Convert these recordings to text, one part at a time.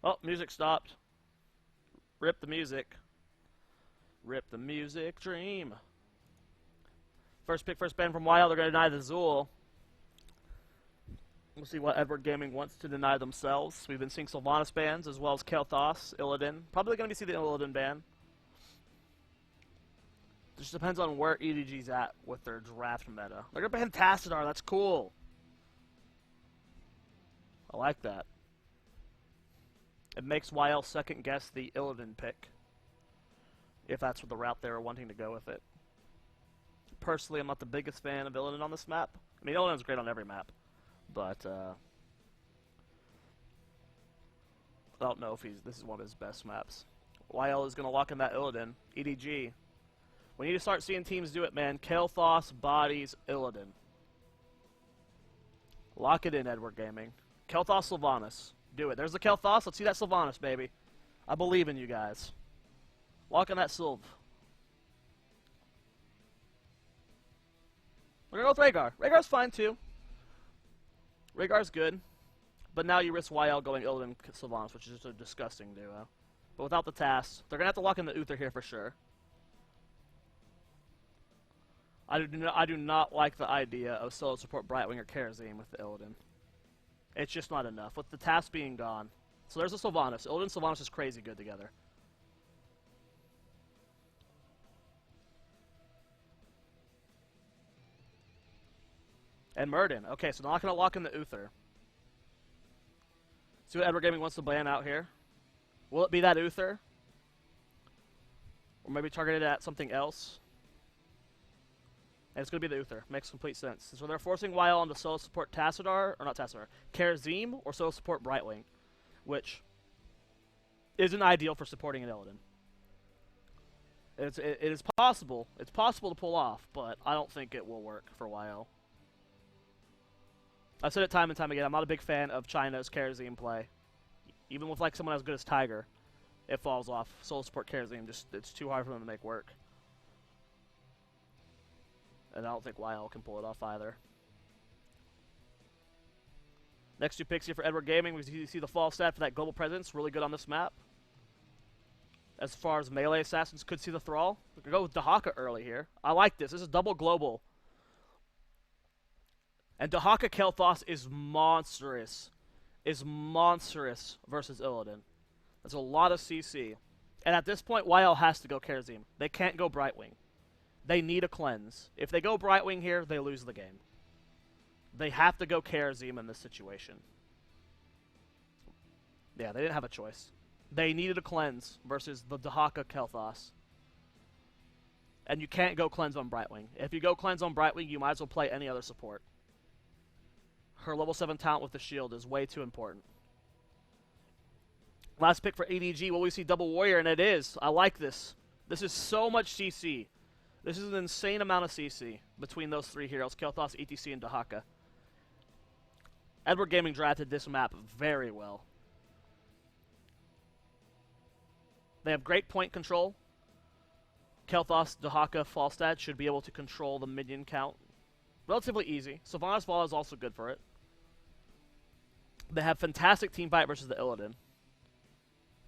Oh, music stopped. Rip the music. Rip the music dream. First pick, first ban from YL. They're going to deny the Zool. We'll see what Edward Gaming wants to deny themselves. We've been seeing Sylvanas bans as well as Kael'thas, Illidan. Probably going to see the Illidan ban. Just depends on where EDG's at with their draft meta. They're going to ban Tassadar. That's cool. I like that. It makes YL second guess the Illidan pick, if that's what the route they were wanting to go with it. Personally, I'm not the biggest fan of Illidan on this map. I mean, Illidan's great on every map, but I don't know if this is one of his best maps. YL is going to lock in that Illidan. EDG. We need to start seeing teams do it, man. Kael'thas, bodies, Illidan. Lock it in, Edward Gaming. Kael'thas, Sylvanas. Do it. There's the Kael'thas. Let's see that Sylvanas, baby. I believe in you guys. Lock in that Sylv. We're going to go with Rhaegar. Rhaegar's fine, too. Rhaegar's good. But now you risk YL going Illidan Sylvanas, which is just a disgusting duo. But without the TAS, they're going to have to lock in the Uther here for sure. I do not like the idea of solo support Brightwing or Karazim with the Illidan. It's just not enough, with the TAS being gone. So there's a Sylvanas. Illidan and Sylvanas is crazy good together. And Murden. Okay, so they're not going to lock in the Uther. See what Edward Gaming wants to ban out here. Will it be that Uther? Or maybe targeted at something else? And it's going to be the Uther. Makes complete sense. So they're forcing YL on to solo support Tassadar, or not Tassadar, Karazim, or solo support Brightwing, which isn't ideal for supporting an Illidan. It is possible. It's possible to pull off, but I don't think it will work for YL. I've said it time and time again. I'm not a big fan of China's Karazim play. Even with like someone as good as Tiger, it falls off. Solo support Karazim, it's too hard for them to make work. And I don't think YL can pull it off either. Next two picks here for Edward Gaming. We see the fall stat for that global presence. Really good on this map. As far as melee assassins could see the Thrall. We could go with Dahaka early here. I like this. This is double global. And Dahaka Kael'thas is monstrous. Is monstrous versus Illidan. That's a lot of CC. And at this point, YL has to go Karazim. They can't go Brightwing. They need a cleanse. If they go Brightwing here, they lose the game. They have to go Karazim in this situation. Yeah, they didn't have a choice. They needed a cleanse versus the Dahaka Kael'thas. And you can't go cleanse on Brightwing. If you go cleanse on Brightwing, you might as well play any other support. Her level 7 talent with the shield is way too important. Last pick for EDG. Will we see double warrior? And it is. I like this. This is so much CC. This is an insane amount of CC between those three heroes, Kael'thas, ETC, and Dahaka. Edward Gaming drafted this map very well. They have great point control. Kael'thas, Dahaka, Falstad should be able to control the minion count relatively easy. Sylvanas Fall is also good for it. They have fantastic team fight versus the Illidan.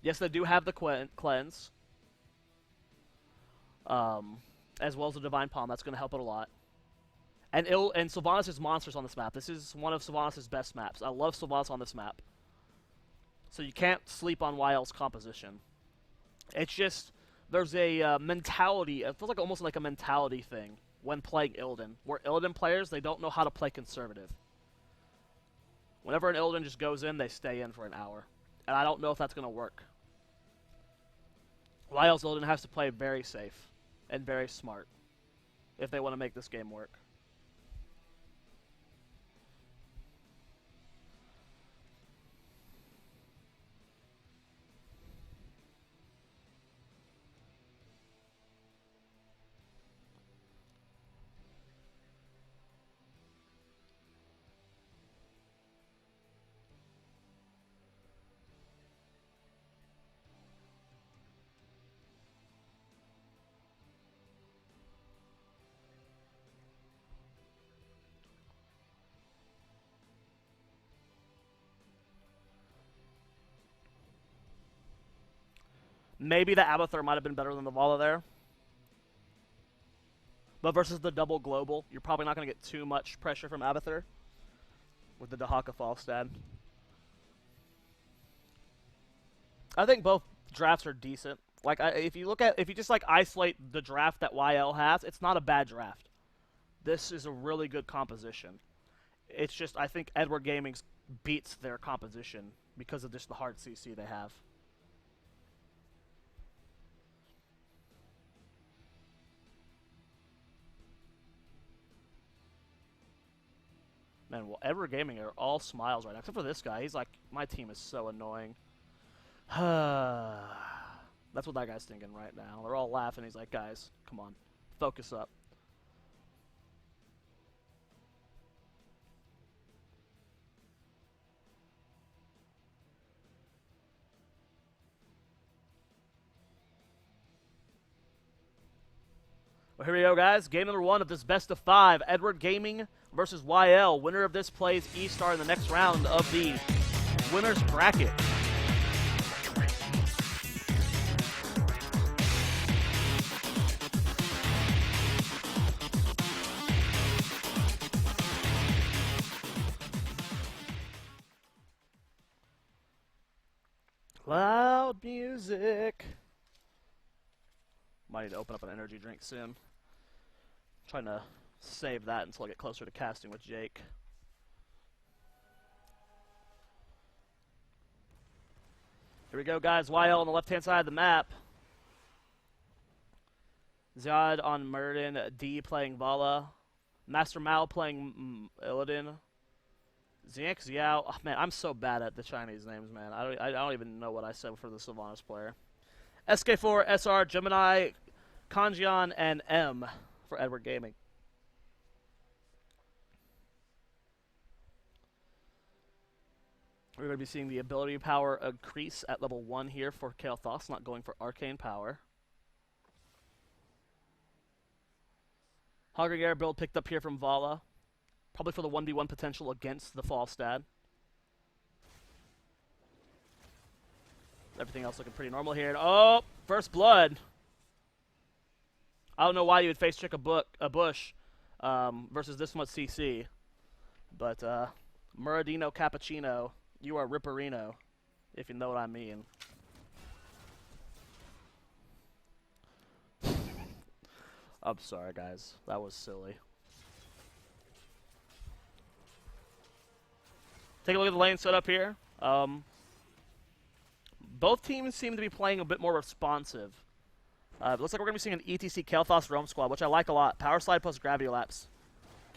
Yes, they do have the cleanse. As well as the Divine Palm. That's going to help it a lot. And Sylvanas is monstrous on this map. This is one of Sylvanas' best maps. I love Sylvanas on this map. So you can't sleep on YL's composition. It's just, there's a mentality, it feels like almost like a mentality thing when playing Illidan. Where Illidan players, they don't know how to play conservative. Whenever an Illidan just goes in, they stay in for an hour. And I don't know if that's going to work. YL's Illidan has to play very safe and very smart if they want to make this game work. Maybe the Abathur might have been better than the Vala there. But versus the double global, you're probably not going to get too much pressure from Abathur with the Dahaka Falstad. I think both drafts are decent. Like, if you just like isolate the draft that YL has, it's not a bad draft. This is a really good composition. It's just, I think Edward Gaming's beats their composition because of just the hard CC they have. Man, well, Edward Gaming are all smiles right now, except for this guy. He's like, my team is so annoying. That's what that guy's thinking right now. They're all laughing. He's like, guys, come on, focus up. Well, here we go, guys. Game number 1 of this best of 5. Edward Gaming versus YL. Winner of this plays E-Star in the next round of the winner's bracket. Loud music. Might need to open up an energy drink soon. Trying to save that until I get closer to casting with Jake. Here we go, guys. YL on the left-hand side of the map. Ziad on Murden. D playing Vala. Master Mao playing Illidan. Xianx Xiao. Oh, man, I'm so bad at the Chinese names, man. I don't even know what I said for the Sylvanas player. SK4, SR, Gemini, Kanjian, and M for Edward Gaming. We're going to be seeing the ability power increase at level 1 here for Kael'thas, not going for arcane power. Hungry Air build picked up here from Vala. Probably for the 1v1 potential against the Falstad. Everything else looking pretty normal here. Oh, first blood. I don't know why you would face check a bush versus this much CC. But Muradino Cappuccino, you are Ripperino, if you know what I mean. I'm sorry, guys. That was silly. Take a look at the lane setup here. Both teams seem to be playing a bit more responsive. It looks like we're going to be seeing an ETC Kael'thas roam squad, which I like a lot. Power slide plus gravity lapse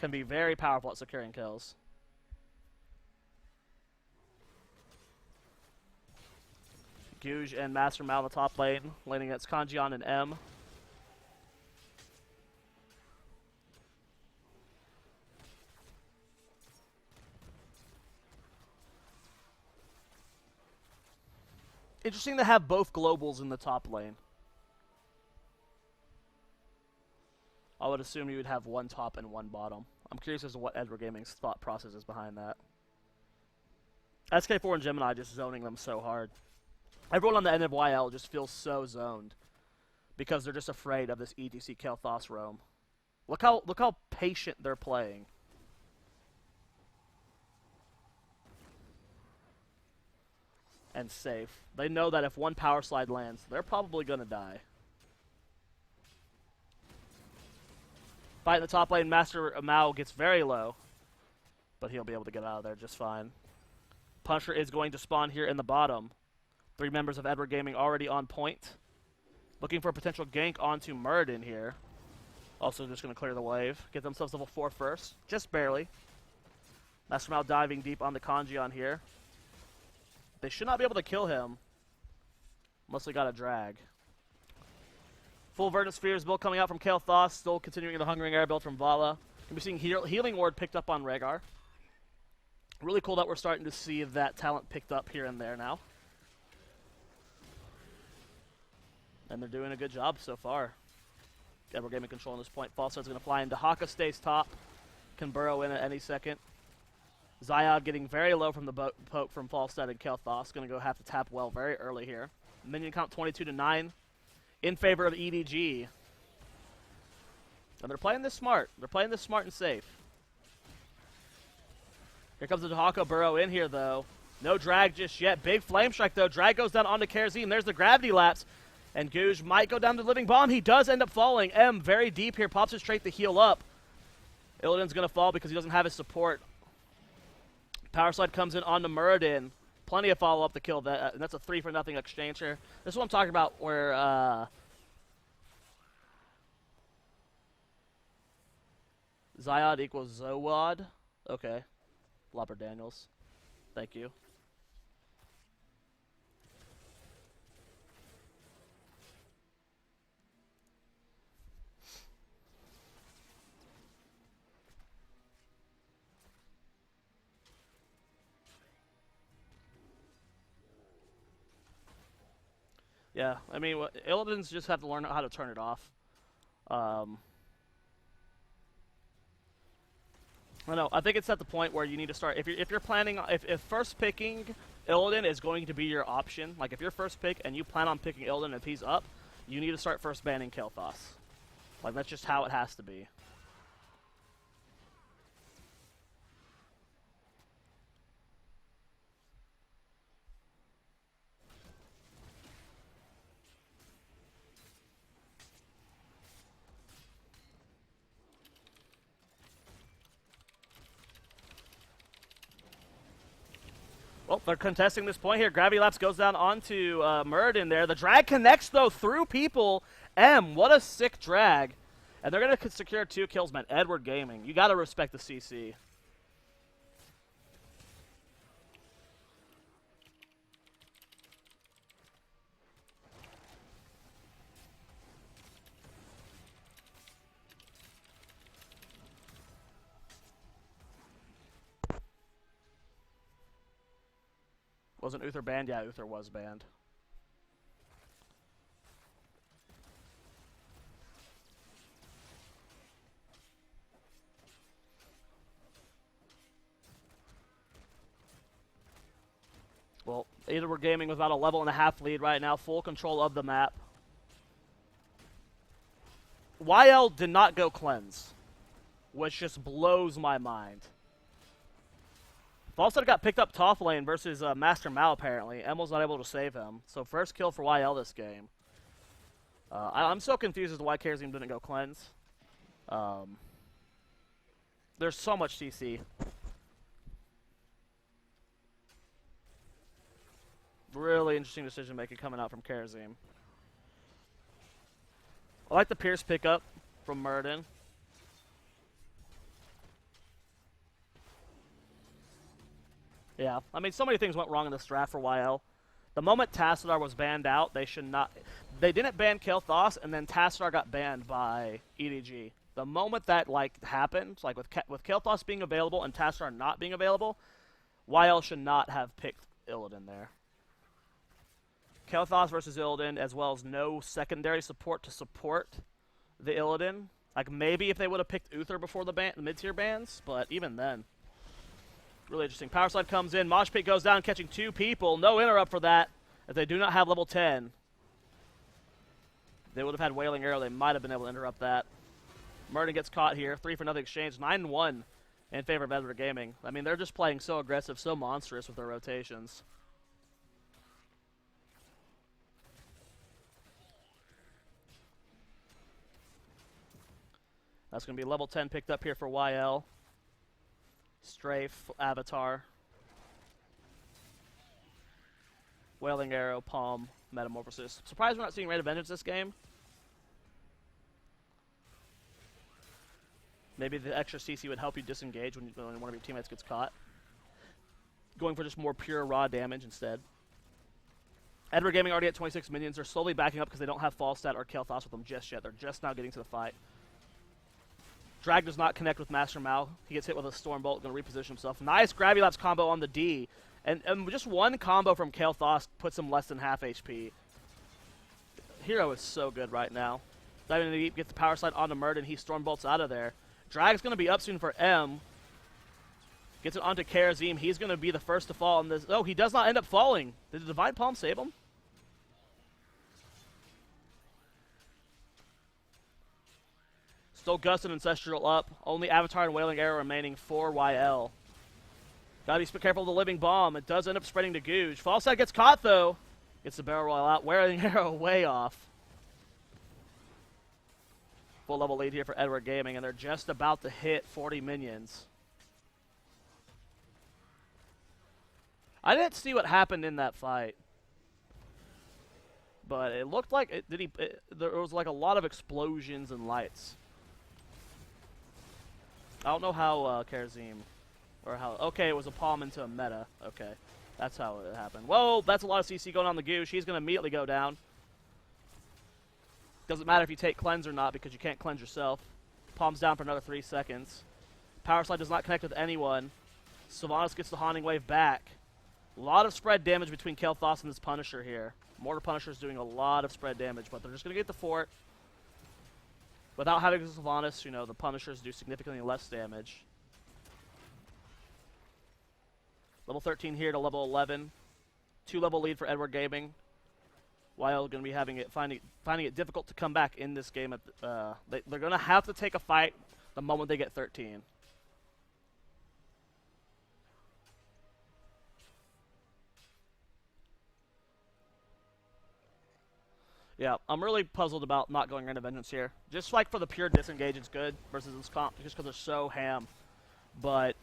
can be very powerful at securing kills. Guj and Master Mal in the top lane, laning against Kanjian and M. Interesting to have both globals in the top lane. I would assume you would have one top and one bottom. I'm curious as to what Edward Gaming's thought process is behind that. SK4 and Gemini just zoning them so hard. Everyone on the end of YL just feels so zoned because they're just afraid of this EDC Kael'thas roam. Look how patient they're playing. And safe. They know that if one power slide lands, they're probably going to die. Fight in the top lane, Master Mao gets very low, but he'll be able to get out of there just fine. Punisher is going to spawn here in the bottom. 3 members of Edward Gaming already on point. Looking for a potential gank onto Muradin here. Also just going to clear the wave. Get themselves level 4 first. Just barely. Master Mao diving deep on the Kanjian here. They should not be able to kill him unless they got a drag. Full Verdant Spheres build coming out from Kael'thas, still continuing the Hungering Air build from Vala. We'll be seeing Healing Ward picked up on Rhaegar. Really cool that we're starting to see that talent picked up here and there now. And they're doing a good job so far. Edward Gaming controlling this point. Falstad's going to fly in. Dahaka stays top. Can burrow in at any second. Zoia getting very low from the poke from Falstad and Kael'thas. Going to go have to tap well very early here. Minion count 22-9 in favor of EDG. And they're playing this smart. They're playing this smart and safe. Here comes the Dahako Burrow in here, though. No drag just yet. Big Flame Strike, though. Drag goes down onto Karazim. There's the Gravity Lapse. And Googe might go down to Living Bomb. He does end up falling. M very deep here. Pops it straight to heal up. Illidan's going to fall because he doesn't have his support. Power Slide comes in onto Muradin. Plenty of follow-up to kill that. And that's a 3-for-0 exchange here. This is what I'm talking about where... Zyod equals Zowad. Okay. Lopper Daniels. Thank you. Yeah, I mean, Illidan's just have to learn how to turn it off. I don't know. I think it's at the point where you need to start. If you're planning, if first picking Illidan is going to be your option, like if you're first pick and you plan on picking Illidan if he's up, you need to start first banning Kael'thas. Like that's just how it has to be. Well, they're contesting this point here. Gravity Lapse goes down onto Muradin there. The drag connects, though, through people. M, what a sick drag. And they're going to secure 2 kills, man. Edward Gaming. You got to respect the CC. Wasn't Uther banned? Yeah, Uther was banned. Well, either we're gaming with about a level and a half lead right now, full control of the map. YL did not go cleanse, which just blows my mind. Falstad got picked up top lane versus Master Mao, apparently. Emel's not able to save him. So first kill for YL this game. I'm so confused as to why Karazim didn't go cleanse. There's so much CC. Really interesting decision making coming out from Karazim. I like the Pierce pickup from Muradin. Yeah, I mean, so many things went wrong in this draft for YL. The moment Tassadar was banned out, they should not... They didn't ban Kael'thas, and then Tassadar got banned by EDG. The moment that, like, happened, like, with Kael'thas being available and Tassadar not being available, YL should not have picked Illidan there. Kael'thas versus Illidan, as well as no secondary support to support the Illidan. Like, maybe if they would have picked Uther before the mid-tier bans, but even then... Really interesting. Power Slide comes in. Mosh Pit goes down, catching 2 people. No interrupt for that, if they do not have level 10. They would have had Wailing Arrow. They might have been able to interrupt that. Muradin gets caught here. 3-for-0 exchange. 9-1 in favor of Edward Gaming. I mean, they're just playing so aggressive, so monstrous with their rotations. That's going to be level 10 picked up here for YL. Strafe, Avatar, Wailing Arrow, Palm, Metamorphosis. Surprised we're not seeing Raid of Vengeance this game. Maybe the extra CC would help you disengage when one of your teammates gets caught. Going for just more pure raw damage instead. Edward Gaming already at 26 minions. They're slowly backing up because they don't have Falstad or Kael'thas with them just yet. They're just now getting to the fight. Drag does not connect with Master Mao. He gets hit with a Storm Bolt, going to reposition himself. Nice Gravity Lapse combo on the D. And just one combo from Kael'thas puts him less than half HP. Hero is so good right now. Diving in deep, gets the Power Slide onto Muradin. He Storm Bolts out of there. Drag's going to be up soon for M. Gets it onto Karazim. He's going to be the first to fall on this. Oh, he does not end up falling. Did the Divine Palm save him? Still Gust and Ancestral up. Only Avatar and Wailing Arrow remaining for YL. Gotta be careful of the Living Bomb. It does end up spreading to Googe. Falstad gets caught, though. Gets the barrel roll out. Wailing Arrow way off. Full level lead here for Edward Gaming, and they're just about to hit 40 minions. I didn't see what happened in that fight, but it looked like there was like a lot of explosions and lights. I don't know how Karazim, or how. Okay, it was a palm into a meta. Okay, that's how it happened. Whoa, that's a lot of CC going on the Goo. She's gonna immediately go down. Doesn't matter if you take cleanse or not because you can't cleanse yourself. Palms down for another 3 seconds. Power Slide does not connect with anyone. Sylvanas gets the Haunting Wave back. A lot of spread damage between Kael'thas and this Punisher here. Mortar Punisher is doing a lot of spread damage, but they're just going to get the fort. Without having Sylvanas, you know, the Punishers do significantly less damage. Level 13 here to level 11. 2-level lead for Edward Gaming. YL going to be finding it difficult to come back in this game. They're going to have to take a fight the moment they get 13. Yeah, I'm really puzzled about not going Rain of Vengeance here. Just like for the pure disengage, it's good versus this comp, just because they're so ham. But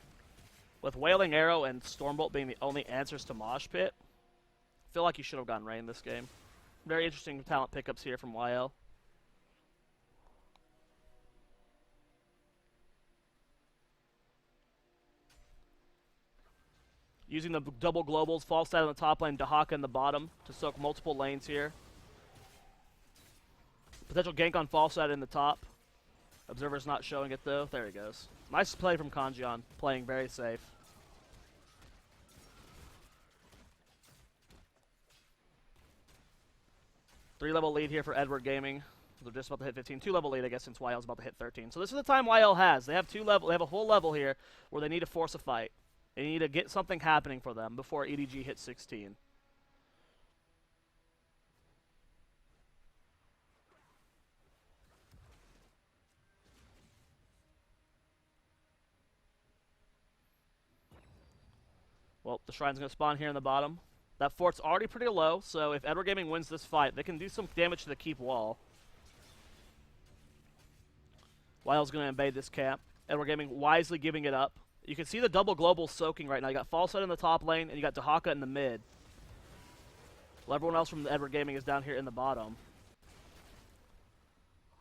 with Wailing Arrow and Stormbolt being the only answers to Mosh Pit, I feel like you should have gone Rain this game. Very interesting talent pickups here from YL. Using the double globals, Falstad in the top lane, Dahaka in the bottom to soak multiple lanes here. Potential gank on Falstad in the top. Observer's not showing it though. There he goes. Nice play from Kanjian, playing very safe. Three-level lead here for Edward Gaming. They're just about to hit 15. 2-level lead, I guess, since YL's about to hit 13. So this is the time YL has. They have They have a whole level here where they need to force a fight. They need to get something happening for them before EDG hits 16. Well, the Shrine's going to spawn here in the bottom. That fort's already pretty low, so if Edward Gaming wins this fight, they can do some damage to the keep wall. YL's going to invade this camp. Edward Gaming wisely giving it up. You can see the double global soaking right now. You got Falstad in the top lane, and you got Dahaka in the mid. Well, everyone else from Edward Gaming is down here in the bottom.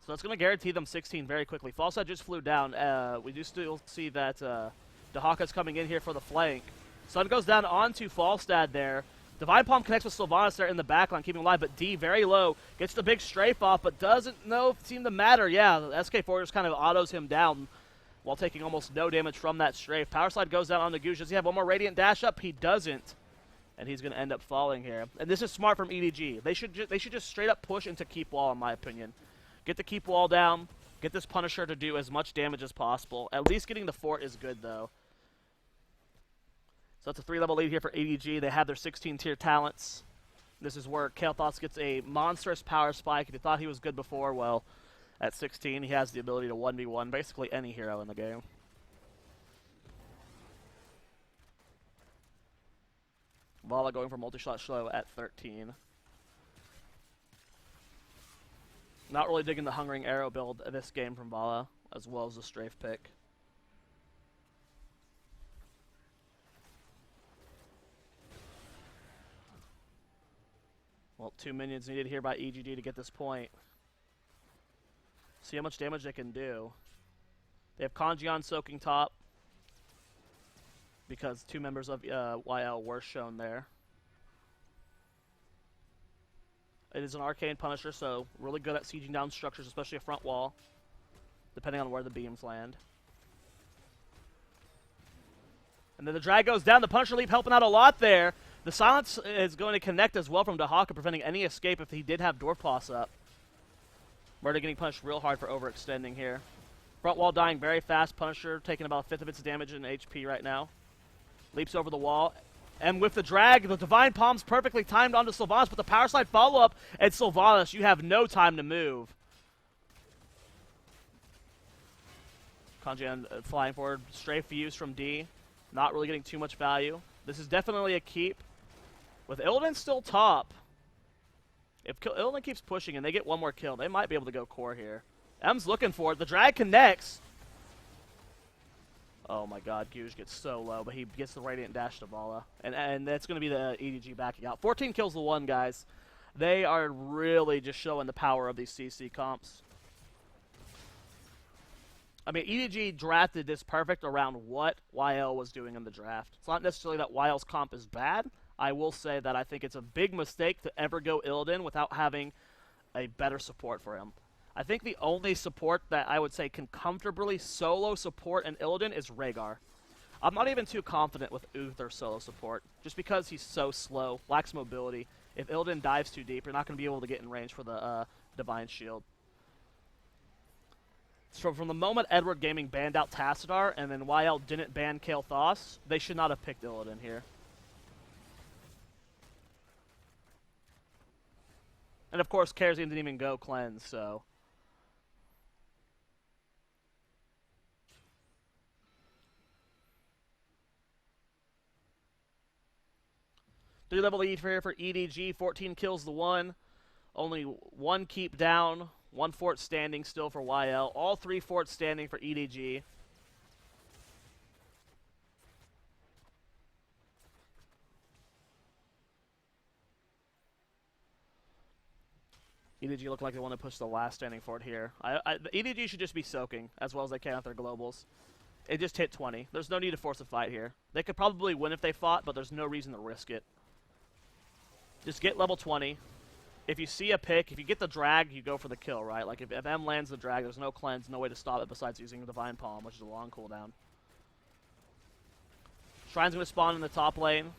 So that's going to guarantee them 16 very quickly. Falstad just flew down. We do still see that Dahaka's coming in here for the flank. Sun goes down onto Falstad there. Divine Palm connects with Sylvanas there in the backline, keeping alive, but D very low. Gets the big strafe off, but doesn't seem to matter. Yeah, the SK4 just kind of autos him down while taking almost no damage from that strafe. Power Slide goes down on the Googe. Does he have one more Radiant dash up? He doesn't. And he's going to end up falling here. And this is smart from EDG. They should just straight up push into keep wall, in my opinion. Get the keep wall down. Get this Punisher to do as much damage as possible. At least getting the fort is good, though. So that's a 3-level lead here for EDG. They have their 16-tier talents. This is where Kael'thas gets a monstrous power spike. If you thought he was good before, well, at 16, he has the ability to 1v1 basically any hero in the game. Vala going for multi-shot slow at 13. Not really digging the Hungering Arrow build of this game from Vala, as well as the strafe pick. Well, 2 minions needed here by EDG to get this point. See how much damage they can do. They have Kanjian soaking top, because 2 members of YL were shown there. It is an Arcane Punisher, so really good at sieging down structures, especially a front wall, depending on where the beams land. And then the drag goes down. The Punisher Leap helping out a lot there. The Silence is going to connect as well from Dahaka, preventing any escape if he did have Dwarf Pass up. Murder getting punished real hard for overextending here. Front wall dying very fast. Punisher taking about a fifth of its damage in HP right now. Leaps over the wall. And with the drag, the Divine Palm's perfectly timed onto Sylvanas, but the Power Slide follow-up, and Sylvanas, you have no time to move. Kanjian flying forward. Strafe views from D. Not really getting too much value. This is definitely a keep. With Illidan still top, if Illidan keeps pushing and they get one more kill, they might be able to go core here. M's looking for it. The drag connects. Oh my god, Guj gets so low, but he gets the Radiant Dash to Vala. And that's going to be the EDG backing out. 14 kills to 1, guys. They are really just showing the power of these CC comps. I mean, EDG drafted this perfect around what YL was doing in the draft. It's not necessarily that YL's comp is bad. I will say that I think it's a big mistake to ever go Illidan without having a better support for him. I think the only support that I would say can comfortably solo support an Illidan is Rhaegar. I'm not even too confident with Uther solo support, just because he's so slow, lacks mobility. If Illidan dives too deep, you're not going to be able to get in range for the Divine Shield. So from the moment Edward Gaming banned out Tassadar, and then YL didn't ban Kael'thas, they should not have picked Illidan here. And of course, Karazim didn't even go cleanse, so... 3-level lead here for EDG, 14 kills to 1. Only 1 keep down, 1 fort standing still for YL. All 3 forts standing for EDG. EDG look like they want to push the last standing fort here. The EDG should just be soaking as well as they can with their globals. It just hit 20. There's no need to force a fight here. They could probably win if they fought, but there's no reason to risk it. Just get level 20. If you see a pick, if you get the drag, you go for the kill, right? Like, if M lands the drag, there's no cleanse, no way to stop it besides using Divine Palm, which is a long cooldown. Shrine's going to spawn in the top lane.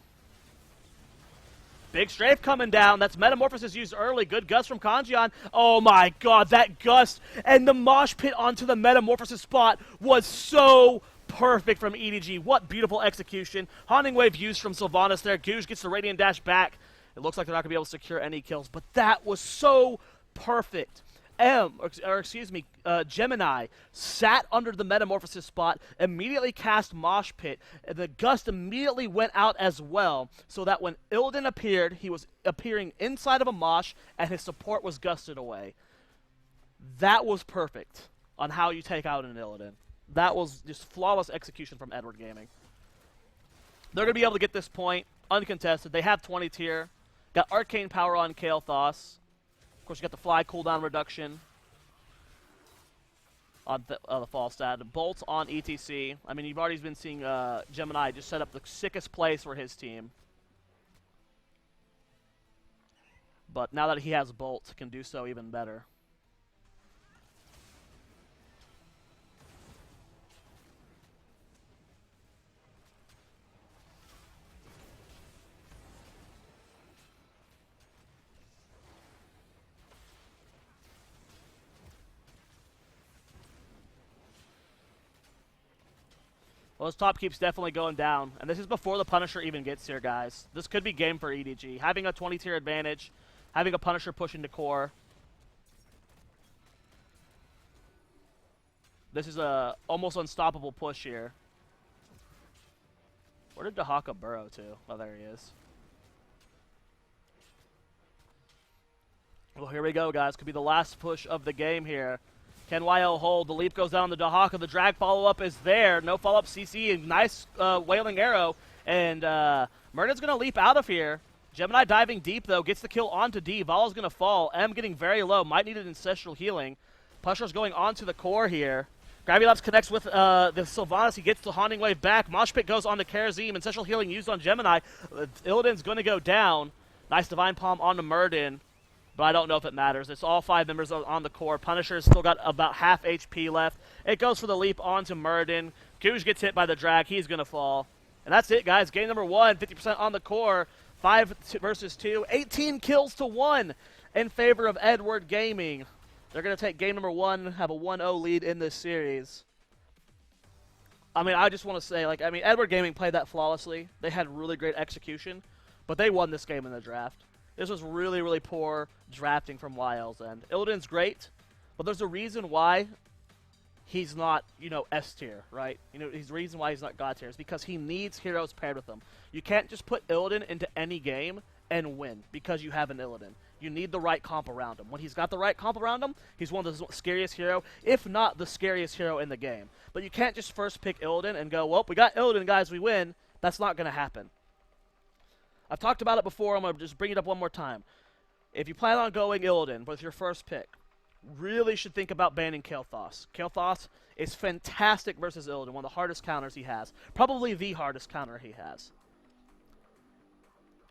Big strafe coming down. That's Metamorphosis used early. Good gust from Kanjian. Oh my god, that gust and the mosh pit onto the Metamorphosis spot was so perfect from EDG. What beautiful execution. Haunting Wave used from Sylvanas there. Guj gets the Radiant Dash back. It looks like they're not going to be able to secure any kills, but that was so perfect. Gemini sat under the Metamorphosis spot, immediately cast Mosh Pit, and the gust immediately went out as well, so that when Illidan appeared, he was appearing inside of a Mosh, and his support was gusted away. That was perfect on how you take out an Illidan. That was just flawless execution from Edward Gaming. They're going to be able to get this point uncontested. They have 20 tier. Got Arcane Power on Kael'thas. Of course, you got the fly cooldown reduction on the fall stat. Bolt on ETC. I mean, you've already been seeing Gemini just set up the sickest place for his team. But now that he has Bolt, can do so even better. Well, his top keeps definitely going down, and this is before the Punisher even gets here, guys. This could be game for EDG. Having a 20-tier advantage, having a Punisher push into core. This is a almost unstoppable push here. Where did Dahaka burrow to? Oh, there he is. Well, here we go, guys. Could be the last push of the game here. Can YL hold? The leap goes down the Dahaka. The drag follow-up is there. No follow-up CC. Nice Wailing Arrow. And Murden's going to leap out of here. Gemini diving deep, though. Gets the kill onto D. Vala's going to fall. M getting very low. Might need an Ancestral Healing. Pusher's going onto the core here. Gravity connects with the Sylvanas. He gets the Haunting Wave back. Mosh Pit goes on to Karazim. Ancestral Healing used on Gemini. Illidan's going to go down. Nice Divine Palm onto Murden. But I don't know if it matters. It's all 5 members on the core. Punisher's still got about half HP left. It goes for the leap onto Murden. Guj gets hit by the drag. He's going to fall. And that's it, guys. Game number 1, 50% on the core. 5 versus 2. 18 kills to 1 in favor of Edward Gaming. They're going to take game number 1, have a 1-0 lead in this series. I mean, I just want to say, Edward Gaming played that flawlessly. They had really great execution. But they won this game in the draft. This was really, really poor drafting from YL's end. Illidan's great, but there's a reason why he's not, you know, S tier, right? You know, the reason why he's not God tier is because he needs heroes paired with him. You can't just put Illidan into any game and win because you have an Illidan. You need the right comp around him. When he's got the right comp around him, he's one of the scariest hero, if not the scariest hero in the game. But you can't just first pick Illidan and go, well, we got Illidan, guys, we win. That's not going to happen. I've talked about it before. I'm going to just bring it up one more time. If you plan on going Illidan with your first pick, really should think about banning Kael'thas. Kael'thas is fantastic versus Illidan, one of the hardest counters he has. Probably the hardest counter he has.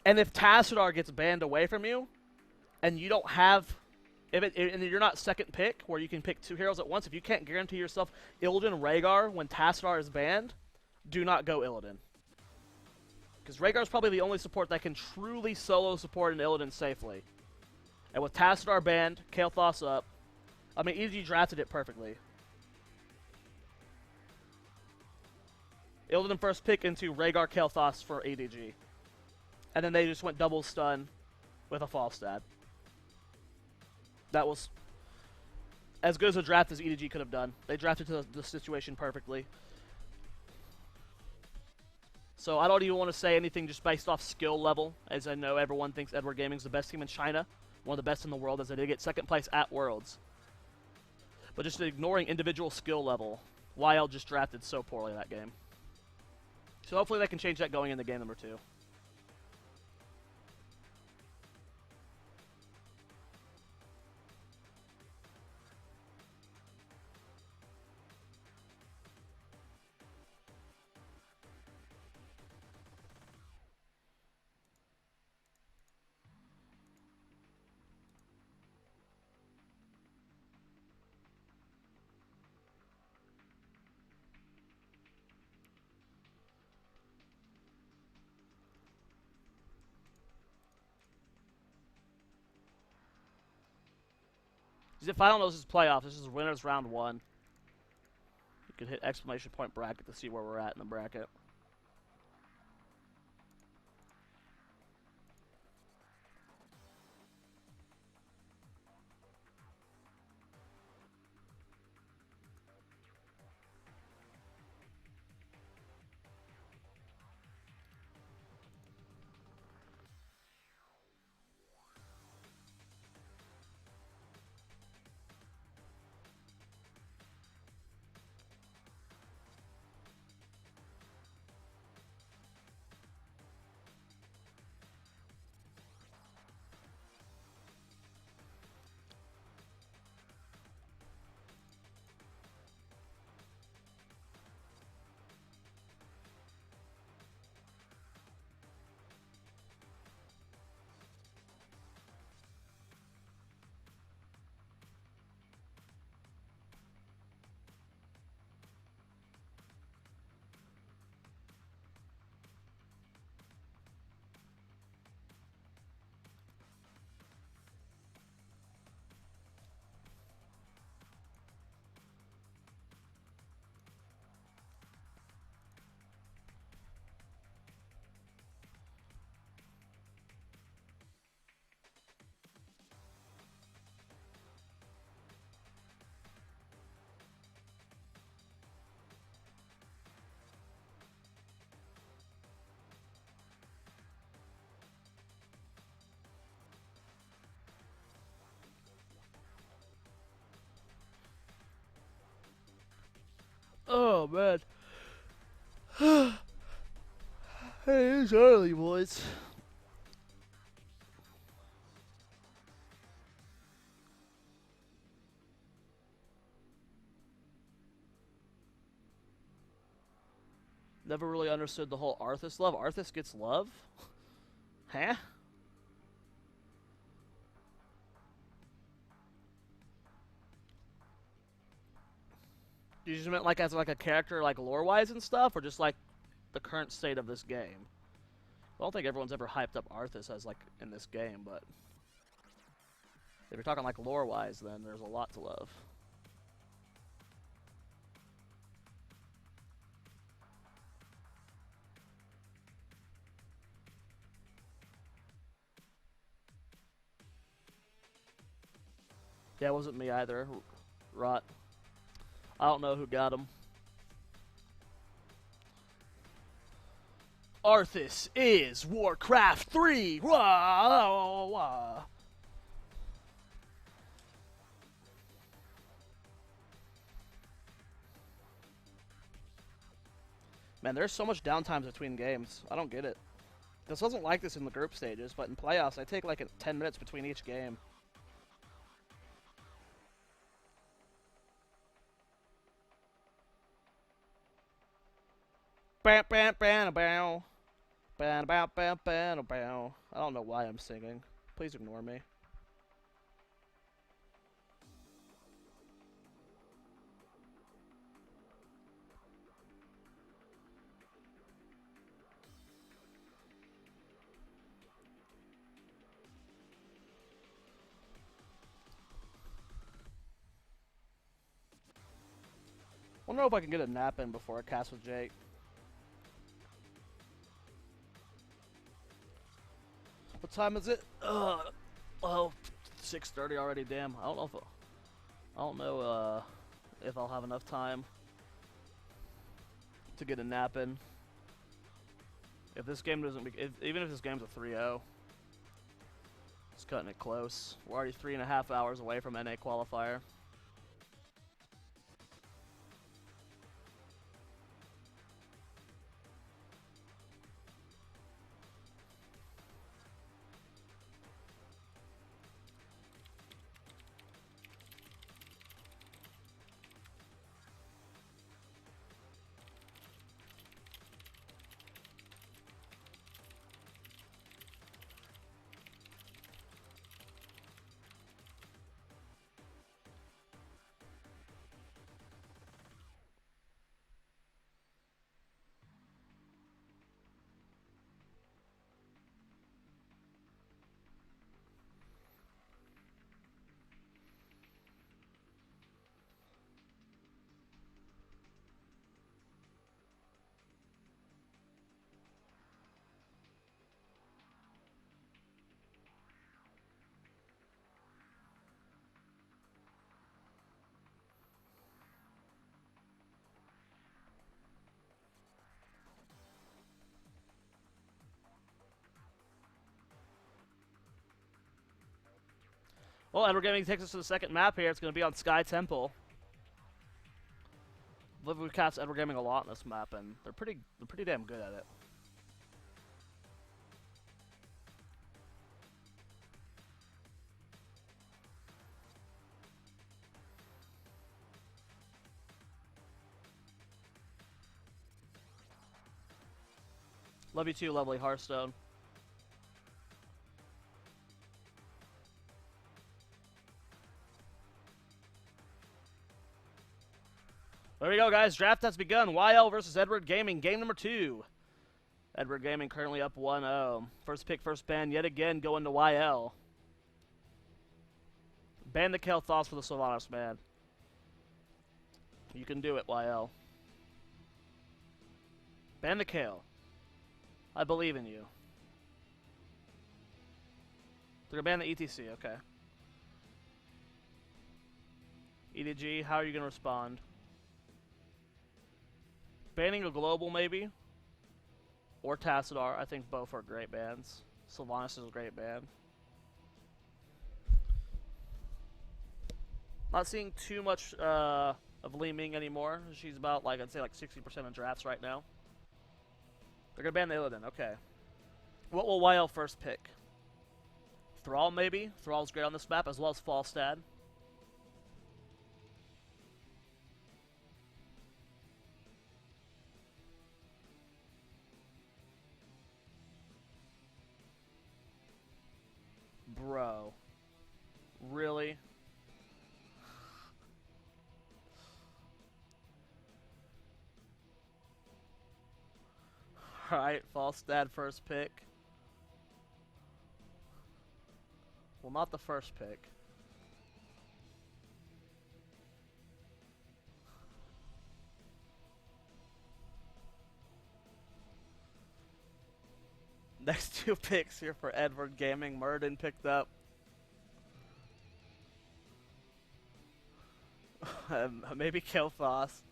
And if Tassadar gets banned away from you, and you don't have... and you're not second pick, where you can pick two heroes at once, if you can't guarantee yourself Illidan Rhaegar when Tassadar is banned, do not go Illidan. Because Rhaegar is probably the only support that can truly solo support an Illidan safely. And with Tassadar banned, Kael'thas up, I mean, EDG drafted it perfectly. Illidan first pick into Rhaegar Kael'thas for EDG. And then they just went double stun with a false stab. That was as good as a draft as EDG could have done. They drafted to the situation perfectly. So I don't even want to say anything just based off skill level, as I know everyone thinks Edward Gaming's the best team in China, one of the best in the world, as they did get second place at Worlds. But just ignoring individual skill level, Wild just drafted so poorly that game. So hopefully they can change that going into game number 2. If I don't know, this is playoffs. This is winners round 1. You can hit exclamation point bracket to see where we're at in the bracket. Oh, man. Hey, it's early, boys. Never really understood the whole Arthas love. Arthas gets love? Huh? You just meant like as like a character, like lore-wise and stuff, or just like the current state of this game? I don't think everyone's ever hyped up Arthas as like in this game, but if you're talking like lore-wise, then there's a lot to love. Yeah, it wasn't me either. Rot. I don't know who got him. Arthas is Warcraft 3. Wah, wah, wah. Man, there's so much downtime between games. I don't get it. This wasn't like this in the group stages, but in playoffs, I take like 10 minutes between each game. I don't know why I'm singing. Please ignore me. Wonder if I can get a nap in before I cast with Jake. What time is it? Oh, 6:30 already. Damn. I don't know if I'll have enough time to get a nap in. If this game doesn't, even if this game's a 3-0, it's cutting it close. We're already 3.5 hours away from NA qualifier. Well, Edward Gaming takes us to the second map here. It's going to be on Sky Temple. I believe we've cast Edward Gaming a lot on this map, and they're pretty damn good at it. Love you too, lovely Hearthstone. There we go, guys. Draft has begun. YL versus Edward Gaming. Game number 2. Edward Gaming currently up 1-0. First pick, first ban, yet again going to YL. Ban the Kale thoughts for the Sylvanas, man. You can do it, YL. Ban the Kale. I believe in you. They're gonna ban the ETC, okay. EDG, how are you gonna respond? Banning a global, maybe? Or Tassadar. I think both are great bans. Sylvanas is a great ban. Not seeing too much of Li Ming anymore. She's about, like, I'd say, like 60% of drafts right now. They're gonna ban the Illidan, okay. What will YL first pick? Thrall, maybe? Thrall's great on this map, as well as Falstad. Bro. Really? Alright, Falstad first pick. Well, not the first pick. Next 2 picks here for Edward Gaming. Murden picked up. Maybe kill Foss.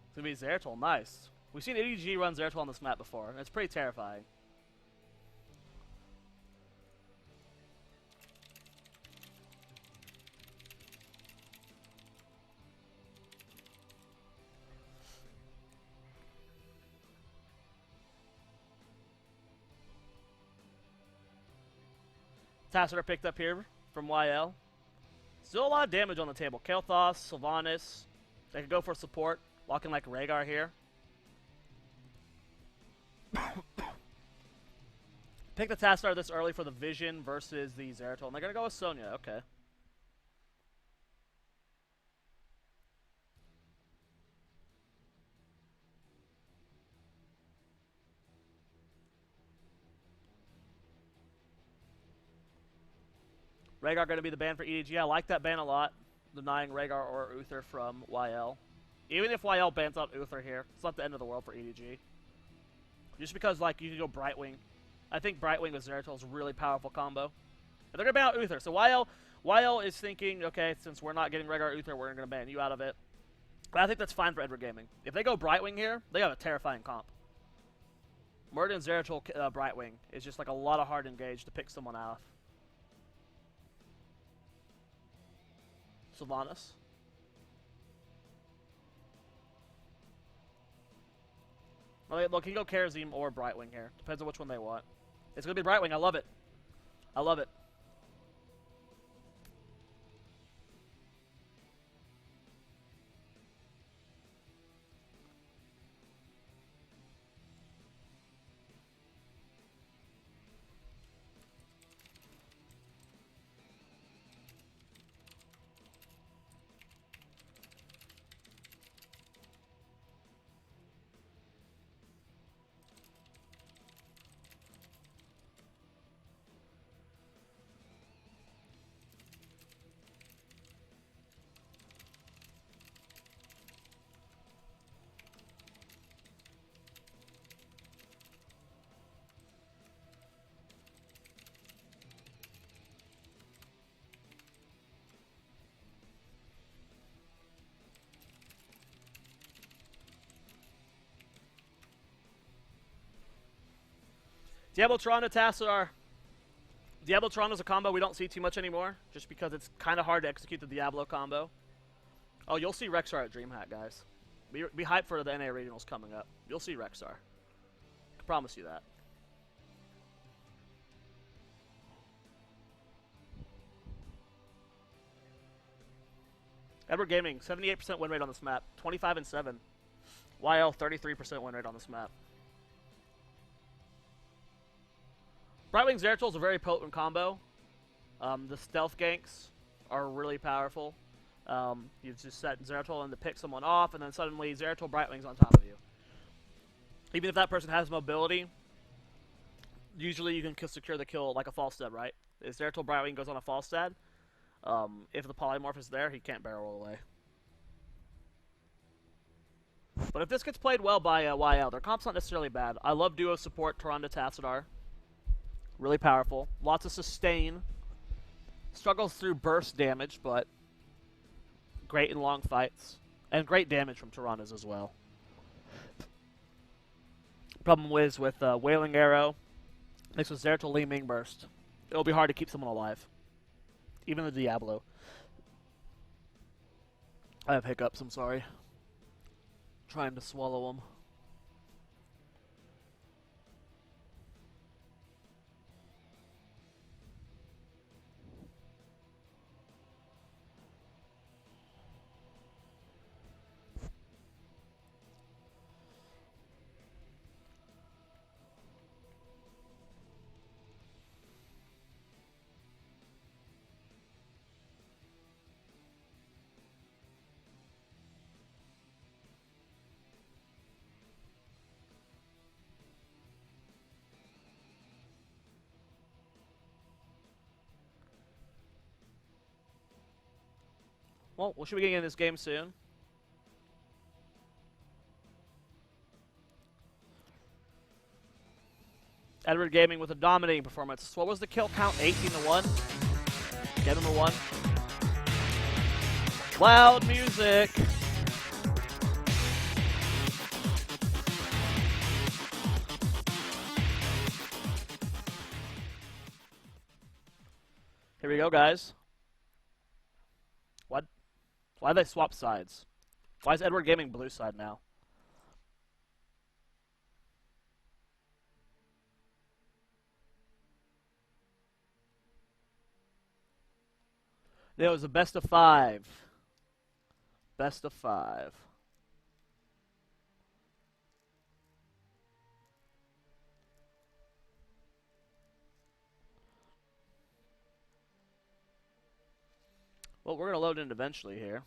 It's gonna be Zeratul. Nice. We've seen EDG run Zeratul on this map before, and it's pretty terrifying. Tassadar picked up here from YL. Still a lot of damage on the table. Kael'thas, Sylvanas. They could go for support, walking like Rhaegar here. Pick the Tassadar this early for the Vision versus the Zeratul, and they're gonna go with Sonya. Okay. Rhaegar going to be the ban for EDG. I like that ban a lot, denying Rhaegar or Uther from YL. Even if YL bans out Uther here, it's not the end of the world for EDG. Just because, like, you can go Brightwing. I think Brightwing with Zeratul is a really powerful combo. And they're going to ban out Uther. So YL is thinking, okay, since we're not getting Rhaegar or Uther, we're going to ban you out of it. But I think that's fine for Edward Gaming. If they go Brightwing here, they have a terrifying comp. Murder and Zeratul Brightwing is just like a lot of hard engage to pick someone off. Sylvanas. Look, he can go Karazim or Brightwing here. Depends on which one they want. It's going to be Brightwing. I love it. I love it. Diablo Toronto Tassadar. Diablo Toronto's a combo we don't see too much anymore, just because it's kind of hard to execute the Diablo combo. Oh, you'll see Rexar at DreamHack, guys. Be hyped for the NA Regionals coming up. You'll see Rexar. I can promise you that. Edward Gaming, 78% win rate on this map. 25-7. YL, 33% win rate on this map. Brightwing Zeratul is a very potent combo. The stealth ganks are really powerful. You just set Zeratul in to pick someone off, and then suddenly Zeratul Brightwing's on top of you. Even if that person has mobility, usually you can secure the kill like a false dead, right? If Zeratul Brightwing goes on a false dead, if the polymorph is there, he can't barrel roll away. But if this gets played well by YL, their comp's not necessarily bad. I love duo support, Tyrande Tassadar. Really powerful. Lots of sustain. Struggles through burst damage, but great in long fights. And great damage from Tyrandes as well. Problem is with Wailing Arrow, mixed with Zeratul Li Ming Burst, it'll be hard to keep someone alive. Even the Diablo. I have hiccups, I'm sorry. Trying to swallow them. Well, we should be getting in this game soon. Edward Gaming with a dominating performance. What was the kill count? 18-1. Get number 1. Loud music. Here we go, guys. What? Why did they swap sides? Why is Edward Gaming blue side now? It was a best of 5. Best of 5. Well, we're going to load in eventually here.